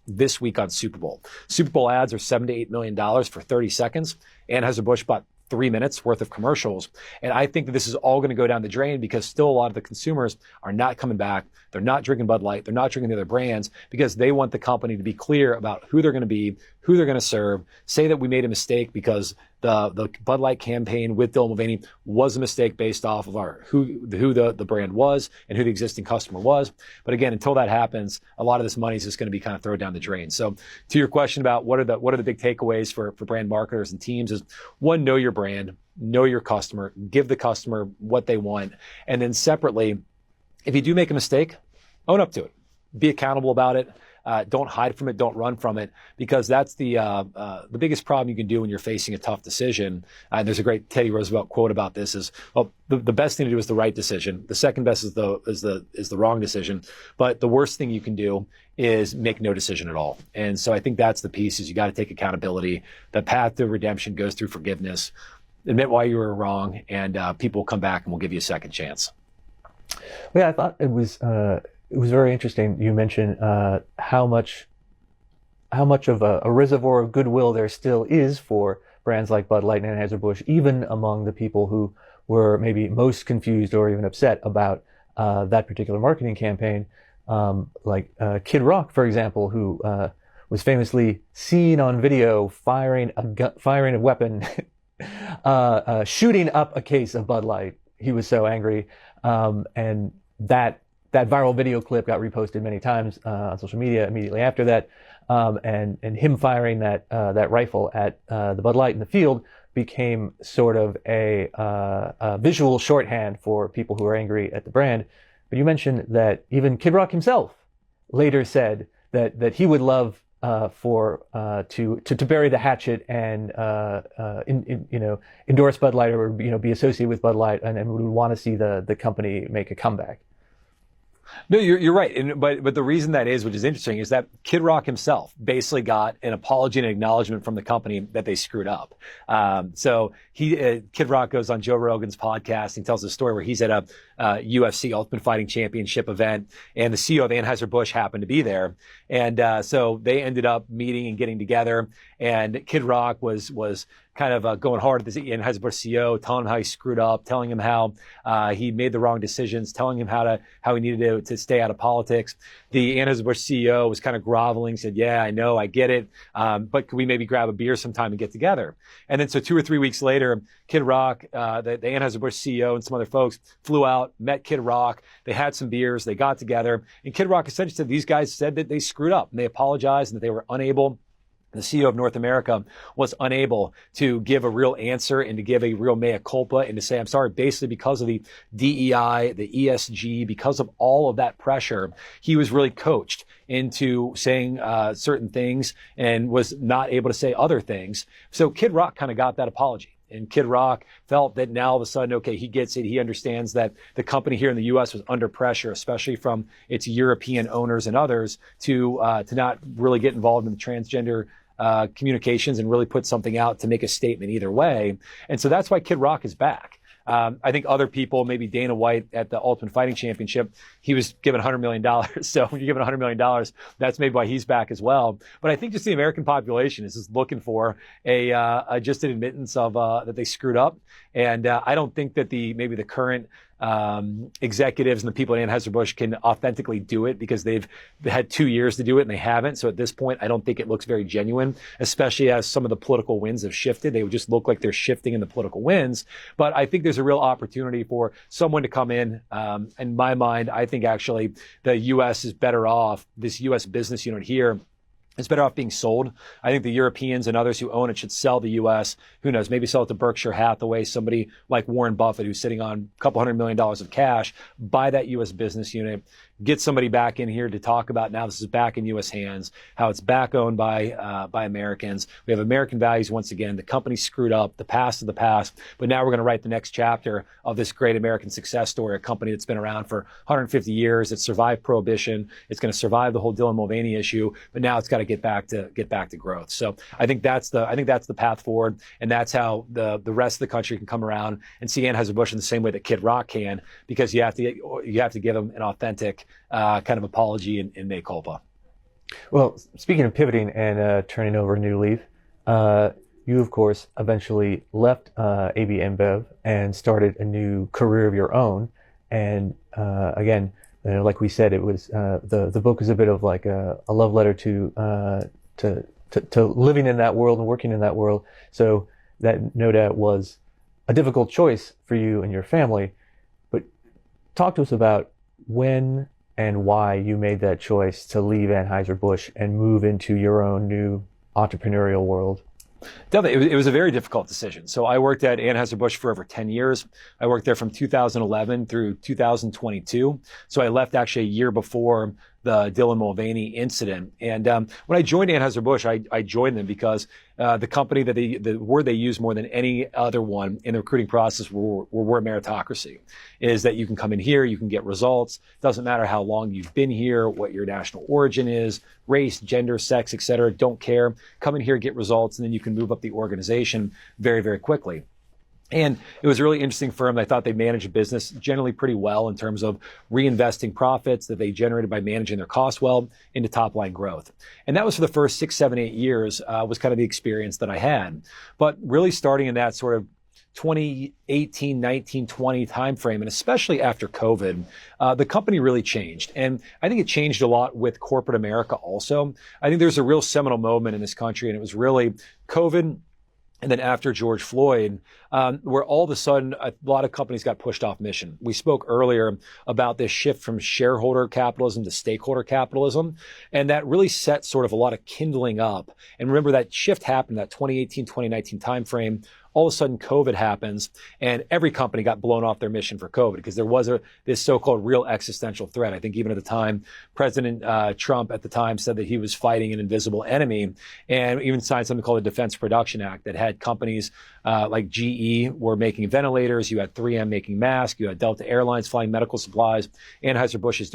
[SPEAKER 3] this week on Super Bowl. Super Bowl ads are $7 to $8 million for 30 seconds. Anheuser-Busch bought 3 minutes worth of commercials. And I think that this is all going to go down the drain, because still a lot of the consumers are not coming back. They're not drinking Bud Light. They're not drinking the other brands, because they want the company to be clear about who they're going to be, who they're going to serve, say that we made a mistake because the Bud Light campaign with Dylan Mulvaney was a mistake based off of who the brand was and who the existing customer was. But again, until that happens, a lot of this money is just going to be kind of thrown down the drain. So to your question about what are the big takeaways for brand marketers and teams is, one, know your brand, know your customer, give the customer what they want. And then separately, if you do make a mistake, own up to it. Be accountable about it. Don't hide from it. Don't run from it, because that's the biggest problem you can do when you're facing a tough decision. And there's a great Teddy Roosevelt quote about this: is, well, the best thing to do is the right decision. The second best is the wrong decision. But the worst thing you can do is make no decision at all. And so I think that's the piece: is you got to take accountability. The path to redemption goes through forgiveness. Admit why you were wrong, and people will come back and will give you a second chance.
[SPEAKER 2] Yeah, I thought it was very interesting. You mentioned how much of a reservoir of goodwill there still is for brands like Bud Light and Anheuser-Busch, even among the people who were maybe most confused or even upset about that particular marketing campaign. Like Kid Rock, for example, who was famously seen on video firing a weapon, shooting up a case of Bud Light. He was so angry, and that viral video clip got reposted many times on social media immediately after that, and him firing that rifle at the Bud Light in the field became sort of a visual shorthand for people who are angry at the brand. But you mentioned that even Kid Rock himself later said that he would love to bury the hatchet and endorse Bud Light, or be associated with Bud Light, and would want to see the company make a comeback.
[SPEAKER 3] No, you're right. But the reason that is, which is interesting, is that Kid Rock himself basically got an apology and acknowledgement from the company that they screwed up. So Kid Rock goes on Joe Rogan's podcast and tells a story where he's at a UFC Ultimate Fighting Championship event, and the CEO of Anheuser-Busch happened to be there. And so they ended up meeting and getting together, and Kid Rock was kind of going hard at the Anheuser-Busch CEO, telling him how he screwed up, telling him how he made the wrong decisions, telling him how he needed to stay out of politics. The Anheuser-Busch CEO was kind of groveling, said, "Yeah, I know, I get it, but could we maybe grab a beer sometime and get together?" And then so 2 or 3 weeks later, Kid Rock, the Anheuser-Busch CEO and some other folks flew out, met Kid Rock. They had some beers, they got together, and Kid Rock essentially said these guys said that they screwed up and they apologized and that they were unable. The CEO of North America was unable to give a real answer and to give a real mea culpa and to say, "I'm sorry," basically because of the DEI, the ESG, because of all of that pressure. He was really coached into saying certain things and was not able to say other things. So Kid Rock kind of got that apology. And Kid Rock felt that now all of a sudden, okay, he gets it. He understands that the company here in the U.S. was under pressure, especially from its European owners and others, to not really get involved in the transgender communications and really put something out to make a statement either way. And so that's why Kid Rock is back. I think other people, maybe Dana White at the Ultimate Fighting Championship, he was given $100 million. So when you're given $100 million, that's maybe why he's back as well. But I think just the American population is just looking for just an admittance of that they screwed up. And I don't think that maybe the current executives and the people at Anheuser-Busch can authentically do it, because they've had 2 years to do it and they haven't. So at this point, I don't think it looks very genuine, especially as some of the political winds have shifted. They would just look like they're shifting in the political winds. But I think there's a real opportunity for someone to come in. In my mind, I think actually the U.S. is better off, this U.S. business unit here, it's better off being sold. I think the Europeans and others who own it should sell the U.S. Who knows? Maybe sell it to Berkshire Hathaway, somebody like Warren Buffett who's sitting on a couple $100 million of cash, buy that U.S. business unit, get somebody back in here to talk about now this is back in U.S. hands, how it's back owned by Americans. We have American values once again. The company screwed up. The past is the past. But now we're going to write the next chapter of this great American success story, a company that's been around for 150 years. It's survived prohibition. It's going to survive the whole Dylan Mulvaney issue. But now it's got to get back to growth. So I think that's the path forward, and that's how the rest of the country can come around and see Anheuser-Busch in the same way that Kid Rock can, because you have to give them an authentic kind of apology and mea culpa.
[SPEAKER 2] Well, speaking of pivoting and turning over a new leaf, you of course eventually left AB InBev and started a new career of your own. And again, like we said, it was the book is a bit of like a love letter to to living in that world and working in that world. So that no doubt was a difficult choice for you and your family. But talk to us about when and why you made that choice to leave Anheuser-Busch and move into your own new entrepreneurial world.
[SPEAKER 3] Definitely. It was a very difficult decision. So I worked at Anheuser-Busch for over 10 years. I worked there from 2011 through 2022. So I left actually a year before the Dylan Mulvaney incident. And when I joined Anheuser-Busch, I joined them because the company the word they use more than any other one in the recruiting process were meritocracy, is that you can come in here, you can get results. Doesn't matter how long you've been here, what your national origin is, race, gender, sex, et cetera. Don't care. Come in here, get results, and then you can move up the organization very, very quickly. And it was a really interesting firm. I thought they managed a business generally pretty well in terms of reinvesting profits that they generated by managing their costs well into top line growth. And that was for the first 6, 7, 8 years was kind of the experience that I had. But really starting in that sort of 2018, 19, 20 timeframe, and especially after COVID, the company really changed. And I think it changed a lot with corporate America also. I think there's a real seminal moment in this country, and it was really COVID. And then after George Floyd, where all of a sudden a lot of companies got pushed off mission. We spoke earlier about this shift from shareholder capitalism to stakeholder capitalism. And that really set sort of a lot of kindling up. And remember that shift happened, that 2018, 2019 timeframe. All of a sudden, COVID happens, and every company got blown off their mission for COVID because there was this so-called real existential threat. I think even at the time, President Trump at the time said that he was fighting an invisible enemy, and even signed something called the Defense Production Act that had companies like GE were making ventilators, you had 3M making masks, you had Delta Airlines flying medical supplies, Anheuser-Busch is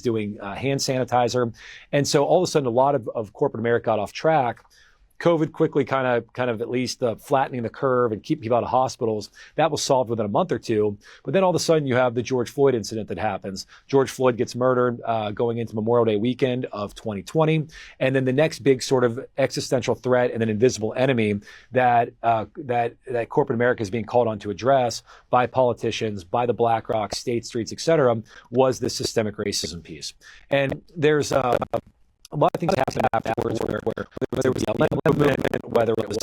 [SPEAKER 3] doing hand sanitizer, and so all of a sudden, a lot of corporate America got off track. COVID quickly kind of at least flattening the curve and keep people out of hospitals. That was solved within a month or two. But then all of a sudden you have the George Floyd incident that happens. George Floyd gets murdered going into Memorial Day weekend of 2020. And then the next big sort of existential threat and an invisible enemy that corporate America is being called on to address by politicians, by the BlackRock, State Streets, et cetera, was this systemic racism piece. And there's a lot of things happened afterwards where there was the Atlanta movement, whether it was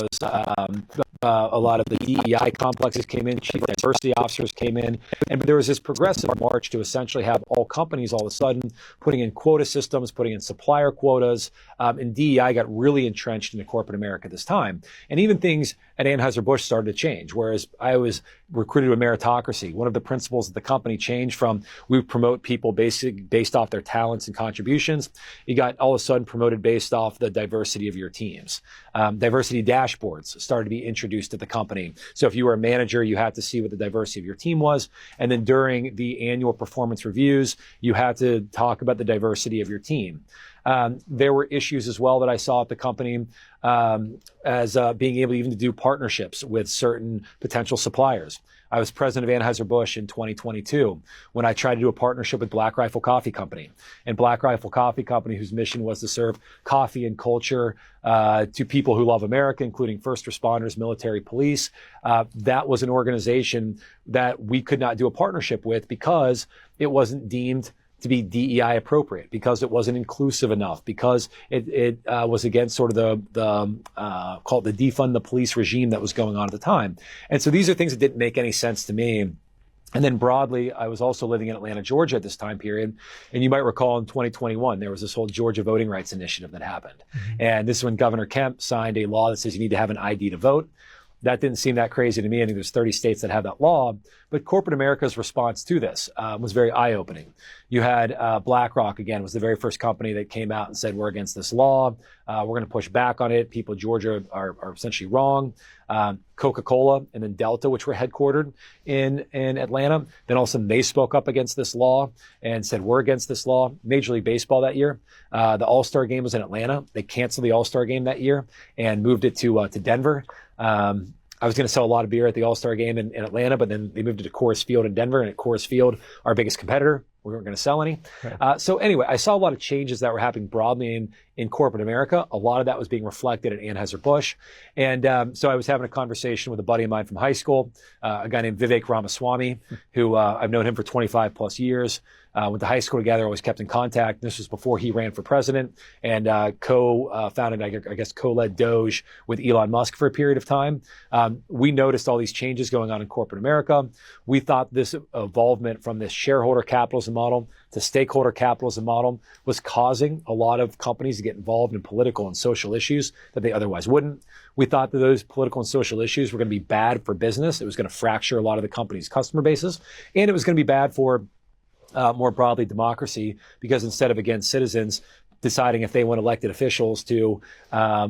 [SPEAKER 3] a lot of the DEI complexes came in, chief diversity officers came in, and there was this progressive march to essentially have all companies all of a sudden putting in quota systems, putting in supplier quotas, and DEI got really entrenched into corporate America this time. And even things at Anheuser-Busch started to change, whereas I was recruited to a meritocracy. One of the principles of the company changed from we promote people based off their talents and contributions. You got all of a sudden promoted based off the diversity of your teams. Diversity dashboards started to be introduced at the company. So if you were a manager, you had to see what the diversity of your team was. And then during the annual performance reviews, you had to talk about the diversity of your team. There were issues as well that I saw at the company as being able even to do partnerships with certain potential suppliers. I was president of Anheuser-Busch in 2022 when I tried to do a partnership with Black Rifle Coffee Company. And Black Rifle Coffee Company, whose mission was to serve coffee and culture to people who love America, including first responders, military, police. That was an organization that we could not do a partnership with because it wasn't deemed to be DEI appropriate, because it wasn't inclusive enough, because it was against sort of the called the defund the police regime that was going on at the time. And so these are things that didn't make any sense to me. And then broadly, I was also living in Atlanta, Georgia at this time period. And you might recall in 2021, there was this whole Georgia voting rights initiative that happened. Mm-hmm. And this is when Governor Kemp signed a law that says you need to have an ID to vote. That didn't seem that crazy to me. I think there's 30 states that have that law. But corporate America's response to this was very eye-opening. You had BlackRock, again, was the very first company that came out and said, we're against this law. We're going to push back on it. People in Georgia are essentially wrong. Coca-Cola and then Delta, which were headquartered in Atlanta. Then all of a sudden they spoke up against this law and said, we're against this law. Major League Baseball that year, the All-Star game was in Atlanta. They canceled the All-Star game that year and moved it to Denver. I was going to sell a lot of beer at the All-Star game in Atlanta, but then they moved it to Coors Field in Denver. And at Coors Field, our biggest competitor We weren't going to sell any.
[SPEAKER 2] Right.
[SPEAKER 3] So anyway, I saw a lot of changes that were happening broadly in corporate America. A lot of that was being reflected at Anheuser-Busch. And so I was having a conversation with a buddy of mine from high school, a guy named Vivek Ramaswamy, who I've known him for 25 plus years. Went to high school together, always kept in contact. This was before he ran for president and co-founded, I guess, co-led Doge with Elon Musk for a period of time. We noticed all these changes going on in corporate America. We thought this evolvement from this shareholder capitalism model to stakeholder capitalism model was causing a lot of companies to get involved in political and social issues that they otherwise wouldn't. We thought that those political and social issues were going to be bad for business. It was going to fracture a lot of the company's customer bases, and it was going to be bad for more broadly democracy, because instead of, again, citizens deciding if they want elected officials to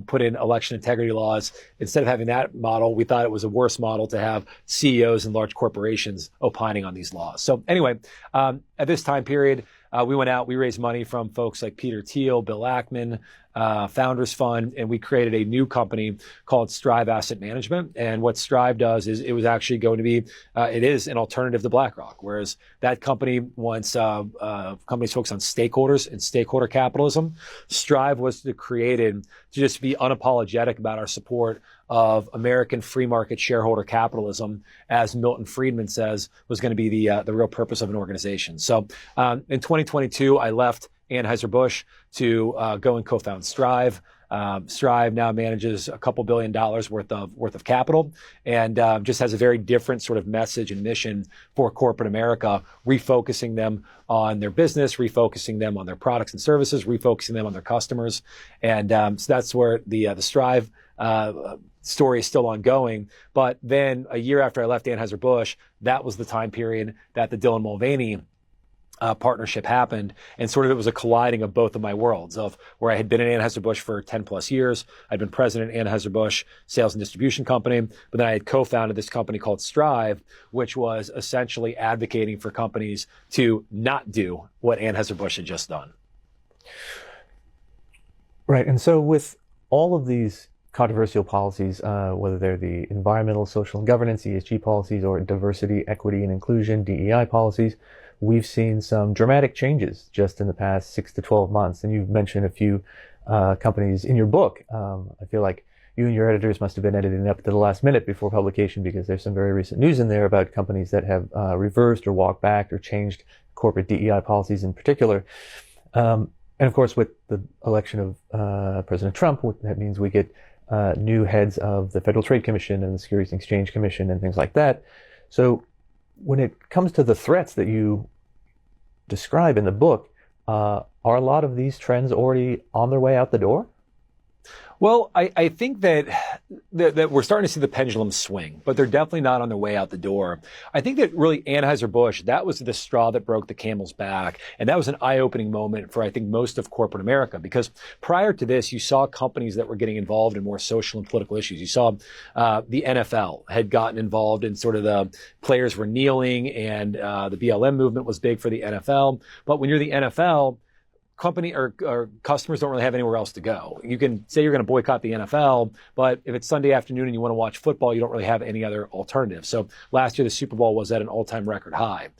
[SPEAKER 3] put in election integrity laws, instead of having that model, we thought it was a worse model to have CEOs and large corporations opining on these laws. So anyway, at this time period, we went out, we raised money from folks like Peter Thiel, Bill Ackman, Founders Fund, and we created a new company called Strive Asset Management. And what Strive does is it was actually going to be, it is an alternative to BlackRock, whereas that company wants companies focused on stakeholders and stakeholder capitalism. Strive was created to just be unapologetic about our support of American free market shareholder capitalism, as Milton Friedman says, was going to be the real purpose of an organization. So in 2022, I left Anheuser-Busch to go and co-found Strive. Strive now manages a couple $2 billion worth of capital, and just has a very different sort of message and mission for corporate America, refocusing them on their business, refocusing them on their products and services, refocusing them on their customers. And so that's where the Strive story is still ongoing. But then a year after I left Anheuser-Busch, that was the time period that the Dylan Mulvaney partnership happened, and sort of it was a colliding of both of my worlds, of where I had been at Anheuser-Busch for 10 plus years. I'd been president at Anheuser-Busch sales and distribution company, but then I had co-founded this company called Strive, which was essentially advocating for companies to not do what Anheuser-Busch had just done.
[SPEAKER 2] Right. And so with all of these controversial policies, whether they're the environmental, social, and governance, ESG policies, or diversity, equity, and inclusion, DEI policies, we've seen some dramatic changes just in the past 6 to 12 months. And you've mentioned a few companies in your book. I feel like you and your editors must have been editing up to the last minute before publication, because there's some very recent news in there about companies that have reversed or walked back or changed corporate DEI policies in particular. And of course, with the election of President Trump, that means we get new heads of the Federal Trade Commission and the Securities and Exchange Commission and things like that. So when it comes to the threats that you describe in the book, are a lot of these trends already on their way out the door?
[SPEAKER 3] Well, I think that we're starting to see the pendulum swing, but they're definitely not on their way out the door. I think that really Anheuser-Busch, that was the straw that broke the camel's back. And that was an eye-opening moment for, I think, most of corporate America, because prior to this, you saw companies that were getting involved in more social and political issues. You saw the NFL had gotten involved in sort of the players were kneeling, and the BLM movement was big for the NFL. But when you're the NFL, company or customers don't really have anywhere else to go. You can say you're going to boycott the NFL, but if it's Sunday afternoon and you want to watch football, you don't really have any other alternative. So last year, the Super Bowl was at an all-time record high.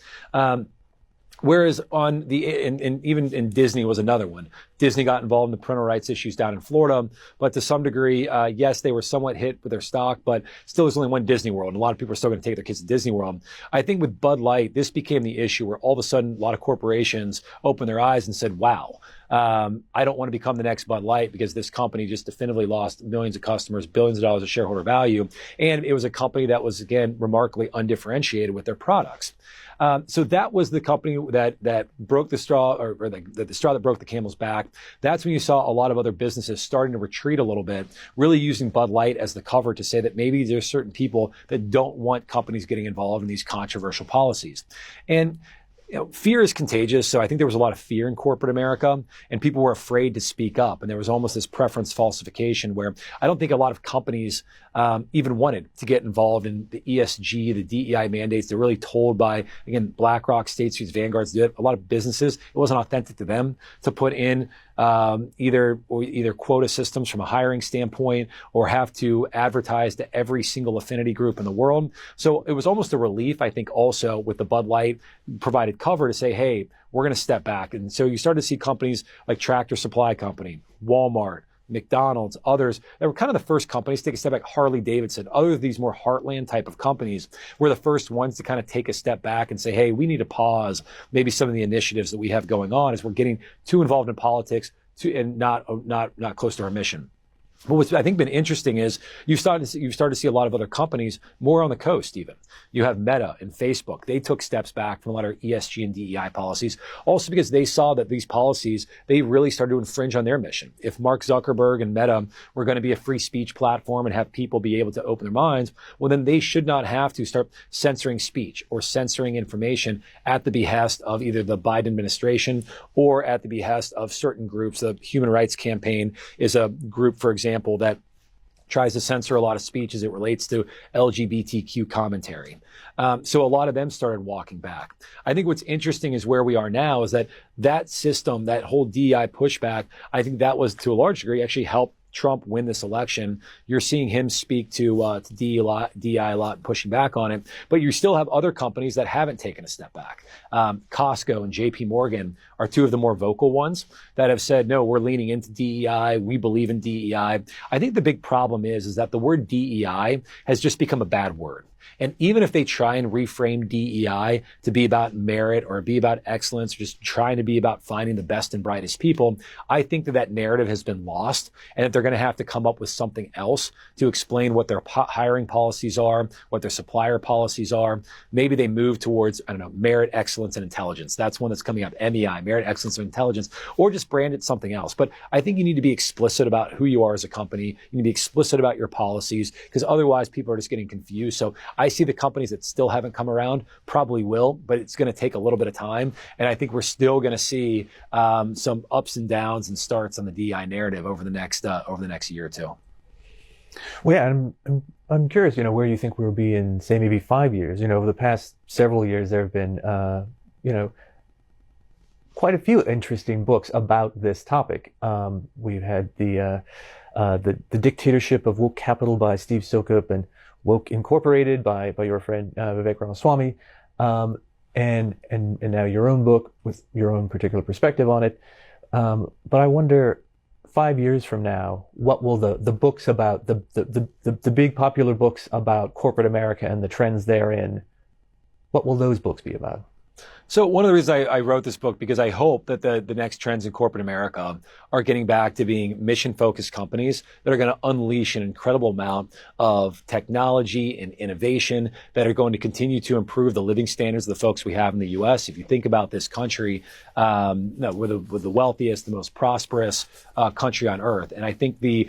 [SPEAKER 3] Whereas on and even in Disney was another one. Disney got involved in the parental rights issues down in Florida, but to some degree, yes, they were somewhat hit with their stock, but still there's only one Disney World, and a lot of people are still going to take their kids to Disney World. I think with Bud Light, this became the issue where all of a sudden a lot of corporations opened their eyes and said, wow, I don't want to become the next Bud Light, because this company just definitively lost millions of customers, billions of dollars of shareholder value. And it was a company that was, again, remarkably undifferentiated with their products. So that was the company that broke the straw, or the straw that broke the camel's back. That's when you saw a lot of other businesses starting to retreat a little bit, really using Bud Light as the cover to say that maybe there's certain people that don't want companies getting involved in these controversial policies. And fear is contagious. So I think there was a lot of fear in corporate America, and people were afraid to speak up. And there was almost this preference falsification where I don't think a lot of companies even wanted to get involved in the ESG, the DEI mandates. They're really told by, again, BlackRock, State Street, Vanguard's did it. A lot of businesses, it wasn't authentic to them to put in either quota systems from a hiring standpoint, or have to advertise to every single affinity group in the world. So it was almost a relief, I think, also with the Bud Light provided cover to say, hey, we're going to step back. And so you start to see companies like Tractor Supply Company, Walmart, McDonald's, others that were kind of the first companies to take a step back. Harley Davidson, other of these more heartland type of companies were the first ones to kind of take a step back and say, hey, we need to pause maybe some of the initiatives that we have going on as we're getting too involved in politics and not close to our mission. But what's I think been interesting is you've started to see a lot of other companies more on the coast even. You have Meta and Facebook. They took steps back from a lot of ESG and DEI policies, also because they saw that these policies, they really started to infringe on their mission. If Mark Zuckerberg and Meta were going to be a free speech platform and have people be able to open their minds, well, then they should not have to start censoring speech or censoring information at the behest of either the Biden administration or at the behest of certain groups. The Human Rights Campaign is a group, for example, that tries to censor a lot of speech as it relates to LGBTQ commentary. So a lot of them started walking back. I think what's interesting is where we are now is that system, that whole DEI pushback, I think that was to a large degree actually helped Trump win this election. You're seeing him speak to DEI a lot, pushing back on it. But you still have other companies that haven't taken a step back. Costco and JP Morgan are two of the more vocal ones that have said, no, we're leaning into DEI. We believe in DEI. I think the big problem is that the word DEI has just become a bad word. And even if they try and reframe DEI to be about merit or be about excellence, or just trying to be about finding the best and brightest people, I think that narrative has been lost, and that they're going to have to come up with something else to explain what their hiring policies are, what their supplier policies are. Maybe they move towards, I don't know, merit, excellence, and intelligence. That's one that's coming up, MEI, merit, excellence, and intelligence, or just brand it something else. But I think you need to be explicit about who you are as a company. You need to be explicit about your policies, because otherwise people are just getting confused. So I see the companies that still haven't come around probably will, but it's going to take a little bit of time. And I think we're still going to see some ups and downs and starts on the DEI narrative over the next year or two.
[SPEAKER 2] Well, yeah, I'm curious, where you think we'll be in, say, maybe 5 years. Over the past several years, there have been, quite a few interesting books about this topic. We've had the Dictatorship of Woke Capital by Steve Sokup and Woke Incorporated by your friend Vivek Ramaswamy, and now your own book with your own particular perspective on it. But I wonder, 5 years from now, what will the books about the big popular books about corporate America and the trends therein, what will those books be about?
[SPEAKER 3] So one of the reasons I wrote this book, because I hope that the next trends in corporate America are getting back to being mission-focused companies that are going to unleash an incredible amount of technology and innovation that are going to continue to improve the living standards of the folks we have in the U.S. If you think about this country, we're the wealthiest, the most prosperous country on earth. And I think we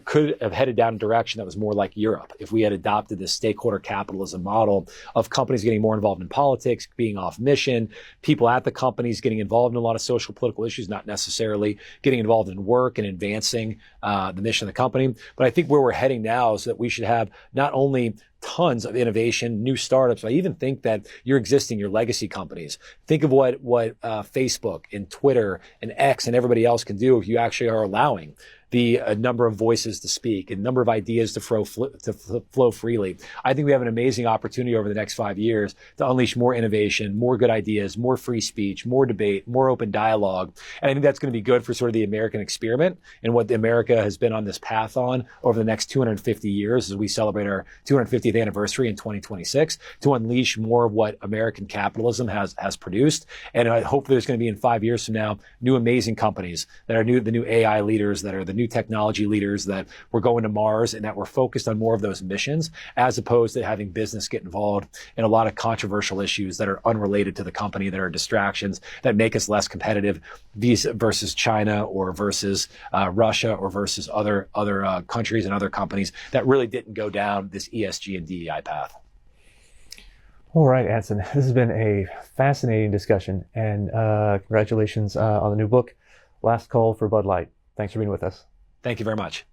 [SPEAKER 3] could have headed down a direction that was more like Europe if we had adopted this stakeholder capitalism model of companies getting more involved in politics, being off mission, people at the companies getting involved in a lot of social political issues, not necessarily getting involved in work and advancing the mission of the company. But I think where we're heading now is that we should have not only tons of innovation, new startups. I even think that your legacy companies, think of what Facebook and Twitter and X and everybody else can do if you actually are allowing the number of voices to speak and number of ideas to flow freely. I think we have an amazing opportunity over the next 5 years to unleash more innovation, more good ideas, more free speech, more debate, more open dialogue. And I think that's going to be good for sort of the American experiment and what America has been on this path on over the next 250 years as we celebrate our 250th anniversary in 2026, to unleash more of what American capitalism has produced. And I hope there's going to be, in 5 years from now, new amazing companies that are the new AI leaders, that are the new technology leaders, that we're going to Mars, and that we're focused on more of those missions, as opposed to having business get involved in a lot of controversial issues that are unrelated to the company, that are distractions, that make us less competitive versus China or versus Russia or versus other countries and other companies that really didn't go down this ESG and DEI path.
[SPEAKER 2] All right, Anson, this has been a fascinating discussion, and congratulations on the new book, Last Call for Bud Light. Thanks for being with us.
[SPEAKER 3] Thank you very much.